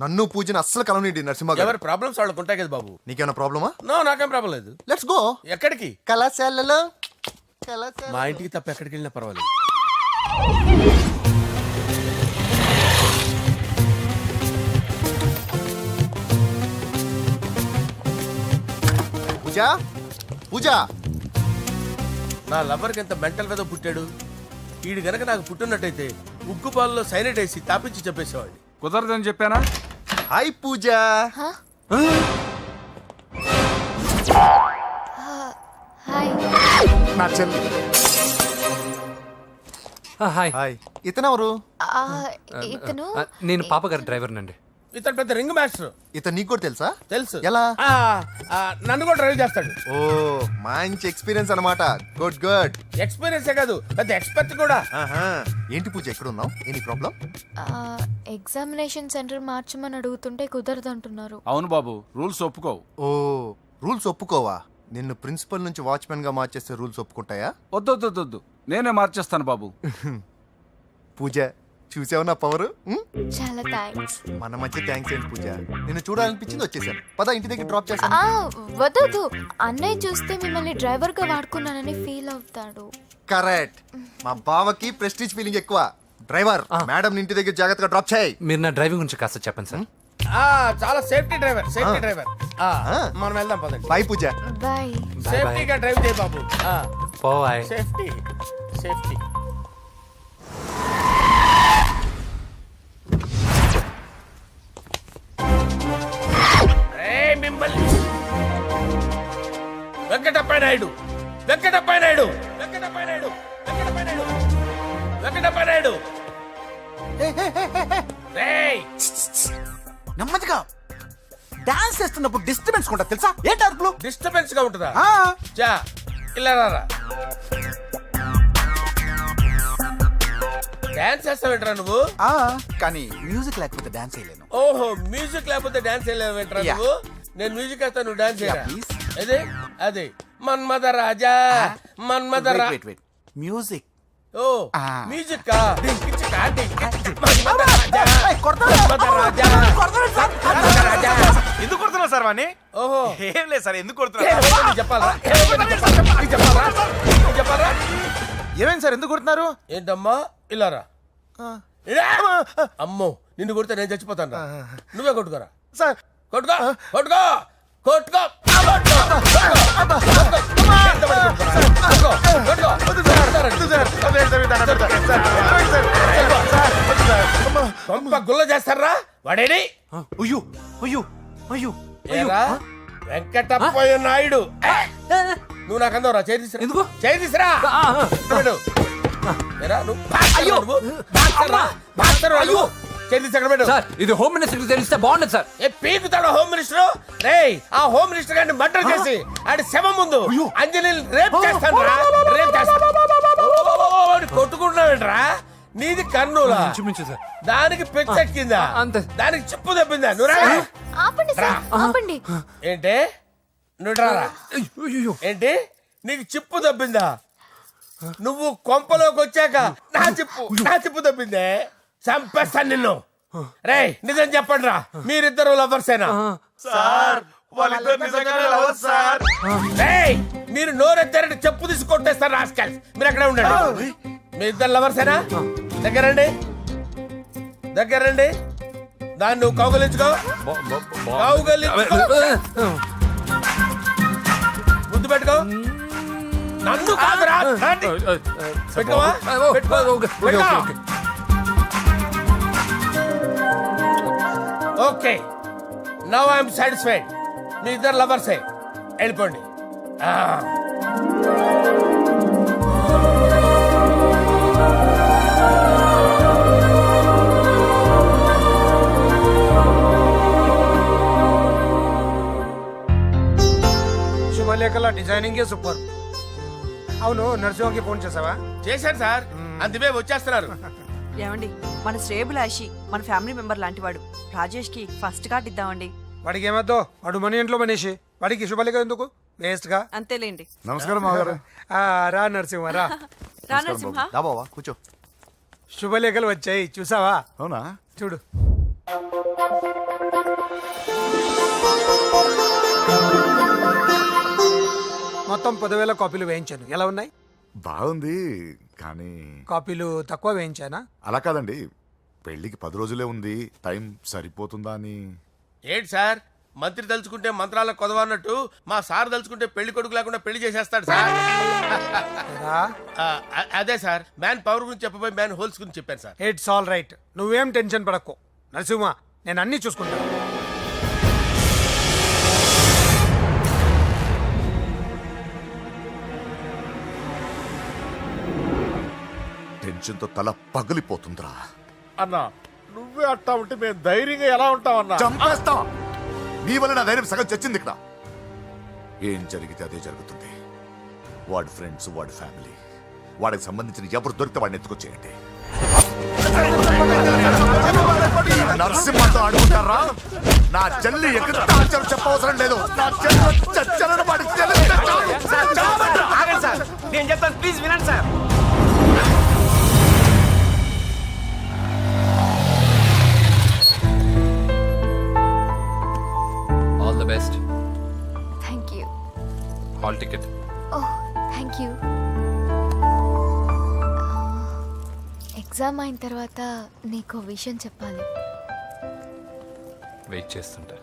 నన్ను పూజని అస్సలు కలవనిండి నరసింహ గారు. ఎవరి ప్రాబ్లమ్స్ వాళ్ళకు ఉంటాయి కదా బాబు. నీకేమైనా ప్రాబ్లమా? నో, నాకేం ప్రాబ్లం లేదు. Let's go. ఎక్కడికి? కళాశాలలో. మా ఇంటికి తప్ప ఎక్కడికి వెళ్ళినా పర్వాలేదు. పూజ పూజ. నా లవర్కి ఎంత మెంటల్ మీద పుట్టాడు. వీడు గనక నాకు పుట్టినట్టయితే ఉగ్గు పాలలో సైనట్ వేసి తాపించి చెప్పేసేవాడిని. కుదరదని చెప్పానా? హాయ్ పూజ. హాయ్. నా చెల్లి. హాయ్. హాయ్. ఇతనెవరు? ఇతను నేను పాప గారి డ్రైవర్ నండి. ఇతను పెద్ద రింగ్ మాస్టర్. ఇతను నీకు కూడా తెలుసా? తెలుసు. ఎలా? నన్ను కూడా డ్రైవ్ చేస్తాడు. ఓ మంచి ఎక్స్పీరియన్స్ అన్నమాట. Good good. ఎక్స్పీరియన్సే కాదు, పెద్ద ఎక్స్పర్ట్ కూడా. ఏంటి పూజ ఎక్కడ ఉన్నావు? Any problem? ఎగ్జామినేషన్ సెంటర్ మార్చమని అడుగుతుంటే కుదరదంటున్నారు. అవును బాబు, రూల్స్ ఒప్పుకోవు. ఓ రూల్స్ ఒప్పుకోవా? నిన్ను ప్రిన్సిపల్ నుంచి వాచ్మెన్ గా మార్చేస్తే రూల్స్ ఒప్పుకుంటాయా? వద్దు, నేనే మార్చేస్తాను బాబు. పూజ చూసావు నా పవర్? చాలా థ్యాంక్స్. మన మధ్య థ్యాంక్స్ ఏంటి పూజ, నిన్ను చూడాలనిపించింది వచ్చేసాను. పద ఇంటి దగ్గర డ్రాప్ చేస్తాను. వద్దు, అన్నయ్య చూస్తే మిమ్మల్ని డ్రైవర్ గా వాడుకున్నానని ఫీల్ అవుతాడు. కరెక్ట్. మా బావకి ప్రెస్టీజ్ ఫీలింగ్ ఎక్కువ. డ్రైవర్ మేడం ఇంటి దగ్గర జాగ్రత్తగా డ్రాప్ చేయి. మీరు నా డ్రైవింగ్ గురించి కాస్త చెప్పండి సార్. చాలా సేఫ్టీ డ్రైవర్. మనం వెళ్దాం పదండి. బాయ్ పూజ. బాయ్. సేఫ్టీగా డ్రైవ్ చేయి బాబు. పోవాయ్. సేఫ్టీ. వెంకటప్ప నాయుడు. నెమ్మదిగా డాన్స్ చేస్తున్నప్పుడు డిస్టర్బెన్స్ కూడా తెలుసా? ఏంటి అరుపులు? డిస్టర్బెన్స్ గా ఉంటుందా? చా ఇలా రారా. డాన్స్ చేస్తావేంట్రా నువ్వు? కానీ మ్యూజిక్ లేకపోతే డాన్స్ చేయలేను. ఓహో, మ్యూజిక్ లేకపోతే డాన్స్ చేయలేవేంట్రా నువ్వు? నేను మ్యూజిక్ వేస్తా, నువ్వు డాన్స్ చేయరా? అదే మన్మథ రాజా. మ్యూజిక్. ఓ మ్యూజిక్ కా? ఎందుకు కొడుతున్నావు సార్ వాణ్ణి? ఓహో, ఏం లేదు సార్, ఎందుకు కొడుతున్నారు? చెప్పాలా? ఏమైంది సార్, ఎందుకు కొడుతున్నారు? ఏంటమ్మా ఇలారా. అమ్మో, నిన్ను కొడితే నేను చచ్చిపోతాను. నువ్వే కొట్టుకోరా సార్. కొట్టుకో. గుల్ల చేస్తారా వాడేడి? వెంకటప్పయ్య నాయుడు. నువ్వు నాకు అందవరా? చేతిసిరా. ఇది హోమ్ మినిస్టర్ తెలిస్తే బాగుండదు సార్. పీకుతాడు home minister. రేయ్, ఆ హోమ్ మినిస్టర్ గారిని మర్డర్ చేసి ఆడి శవం ముందు అంజలి రేప్ చేస్తాను. కొట్టుకుంటున్నావేంట్రా? నీది కన్నులా? దానికి పెచ్చెక్కిందా? దానికి చిప్పు తప్పిందా? ఆపండి. ఏంటి నువ్వు రారా? ఏంటి నీకు చిప్పు తప్పిందా? నువ్వు కొంపలోకి వచ్చాక నా చిప్పు తప్పిందే. చంపేస్తాను నిన్ను. రేయ్, నిజం చెప్పండి రా, మీరిద్దరు లవర్సేనా? మీరు నోరెత్తారంటే చెప్పు తీసి కొట్టేస్తారు రాస్కల్స్. మీరు అక్కడే ఉండండి. మీ ఇద్దరు లవర్సేనా? దగ్గరండి. దాన్ని నువ్వు కౌగలించుకో. ముద్దు పెట్టుకో. నన్ను కాదురా. పెట్టుకోవా? Okay, now I'm satisfied. మీ ఇద్దరు లవర్సే, వెళ్ళిపోండి. శుభలేఖల డిజైనింగే సూపర్. అవును, నరసింహకి ఫోన్ చేసావా? చేశాను సార్, అందుకే వచ్చేస్తున్నారు. ఏమండి, మన శ్రేయబులాషి మన ఫ్యామిలీ మెంబర్ లాంటి వాడు. రాజేష్ కి ఫస్ట్ కార్డ్ ఇద్దామండి. వాడికి ఏమద్దో, వాడు మన ఇంట్లో మనిషి, వాడికి శుభలేఖ ఎందుకు వేస్ట్ గా? అంతేలేండి. నమస్కారం మామగారు. రా నరసింహ రా. రా నరసింహ. దా బావా కూర్చో. శుభలేఖలు వచ్చాయి, చూసావా? అవునా? చూడు. మొత్తం 10,000 కాపీలు వేయించాను. ఎలా ఉన్నాయి? బాగుంది, కానీ కాపీలు తక్కువ వేయించానా? అలా కాదండి, పెళ్లికి 10 రోజులే ఉంది, టైం సరిపోతుందా అని. ఏంటి సార్, మంత్రి తలుచుకుంటే మంత్రాలకు కొదవన్నట్టు మా సార్ తలుచుకుంటే పెళ్లి కొడుకు లేకుండా పెళ్లి చేసేస్తాడు సార్. రా. అదే సార్, మ్యాన్ పవర్ గురించి చెప్పబోయి మ్యాన్ హోల్స్ గురించి చెప్పాను సార్. ఇట్స్ ఆల్ రైట్, నువ్వేం టెన్షన్ పడకు నరసింహ, నేను అన్ని చూసుకుంటాను. టెన్షన్తో తల పగిలిపోతుందిరా. అన్నా నువ్వే అట్టా ఉంటే మేము ధైర్యంగా ఎలా ఉంటామన్నా? చంపేస్తా. నీ వల్ల నా ధైర్యం సగం చచ్చింది ఇక్కడ. ఏం జరిగితే అదే జరుగుతుంది. వాడి ఫ్రెండ్స్, వాడి ఫ్యామిలీ, వాడికి సంబంధించిన ఎవరు దొరికితే వాడిని ఎత్తుకొచ్చేయండి. నరసింహతో అడుగుతారా? నా చెల్లి ఎక్కడ చెప్పవసరం లేదు. నా చెల్లి చచ్చలను వాడికి తెలిస్తే చాలు. నేను చెప్తాను, ప్లీజ్ వినండి sir. All the best. Thank you. Hall ticket. Oh, thank you. Exam అయిన తర్వాత నీకు విషయం చెప్పాలి. వెయిట్ చేస్తుంటా.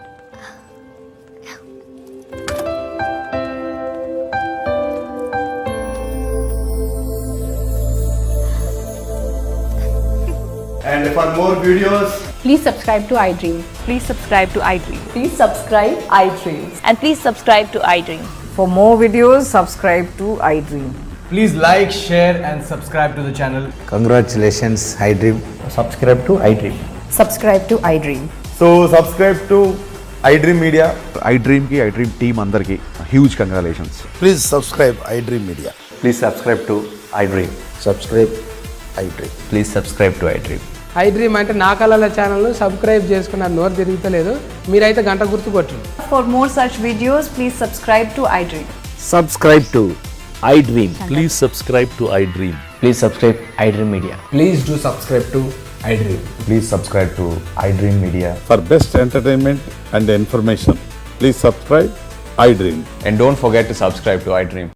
And for more videos, Please subscribe to iDream. Please subscribe to iDream. Please subscribe iDream. And please subscribe to iDream. For more videos, subscribe to iDream. Please like, share and subscribe to the channel. congratulations, iDream. Subscribe to iDream. Subscribe to iDream. So subscribe to iDream Media. iDream ki iDream team andarki huge congratulations. Please subscribe iDream Media. Please subscribe to iDream. Subscribe iDream. Please subscribe to iDream. iDream అంటే నా కళల ఛానల్ సబ్స్క్రైబ్ చేసుకున్న నోరు తిరుగుతలేదు. మీరైతే గంట గుర్తు కొట్టండి. For more such videos, please subscribe to iDream. Subscribe to iDream. Please subscribe to iDream. Please subscribe iDream Media. Please do subscribe to iDream. Please subscribe to iDream Media. For best entertainment and information, please subscribe iDream. And don't forget to subscribe to iDream.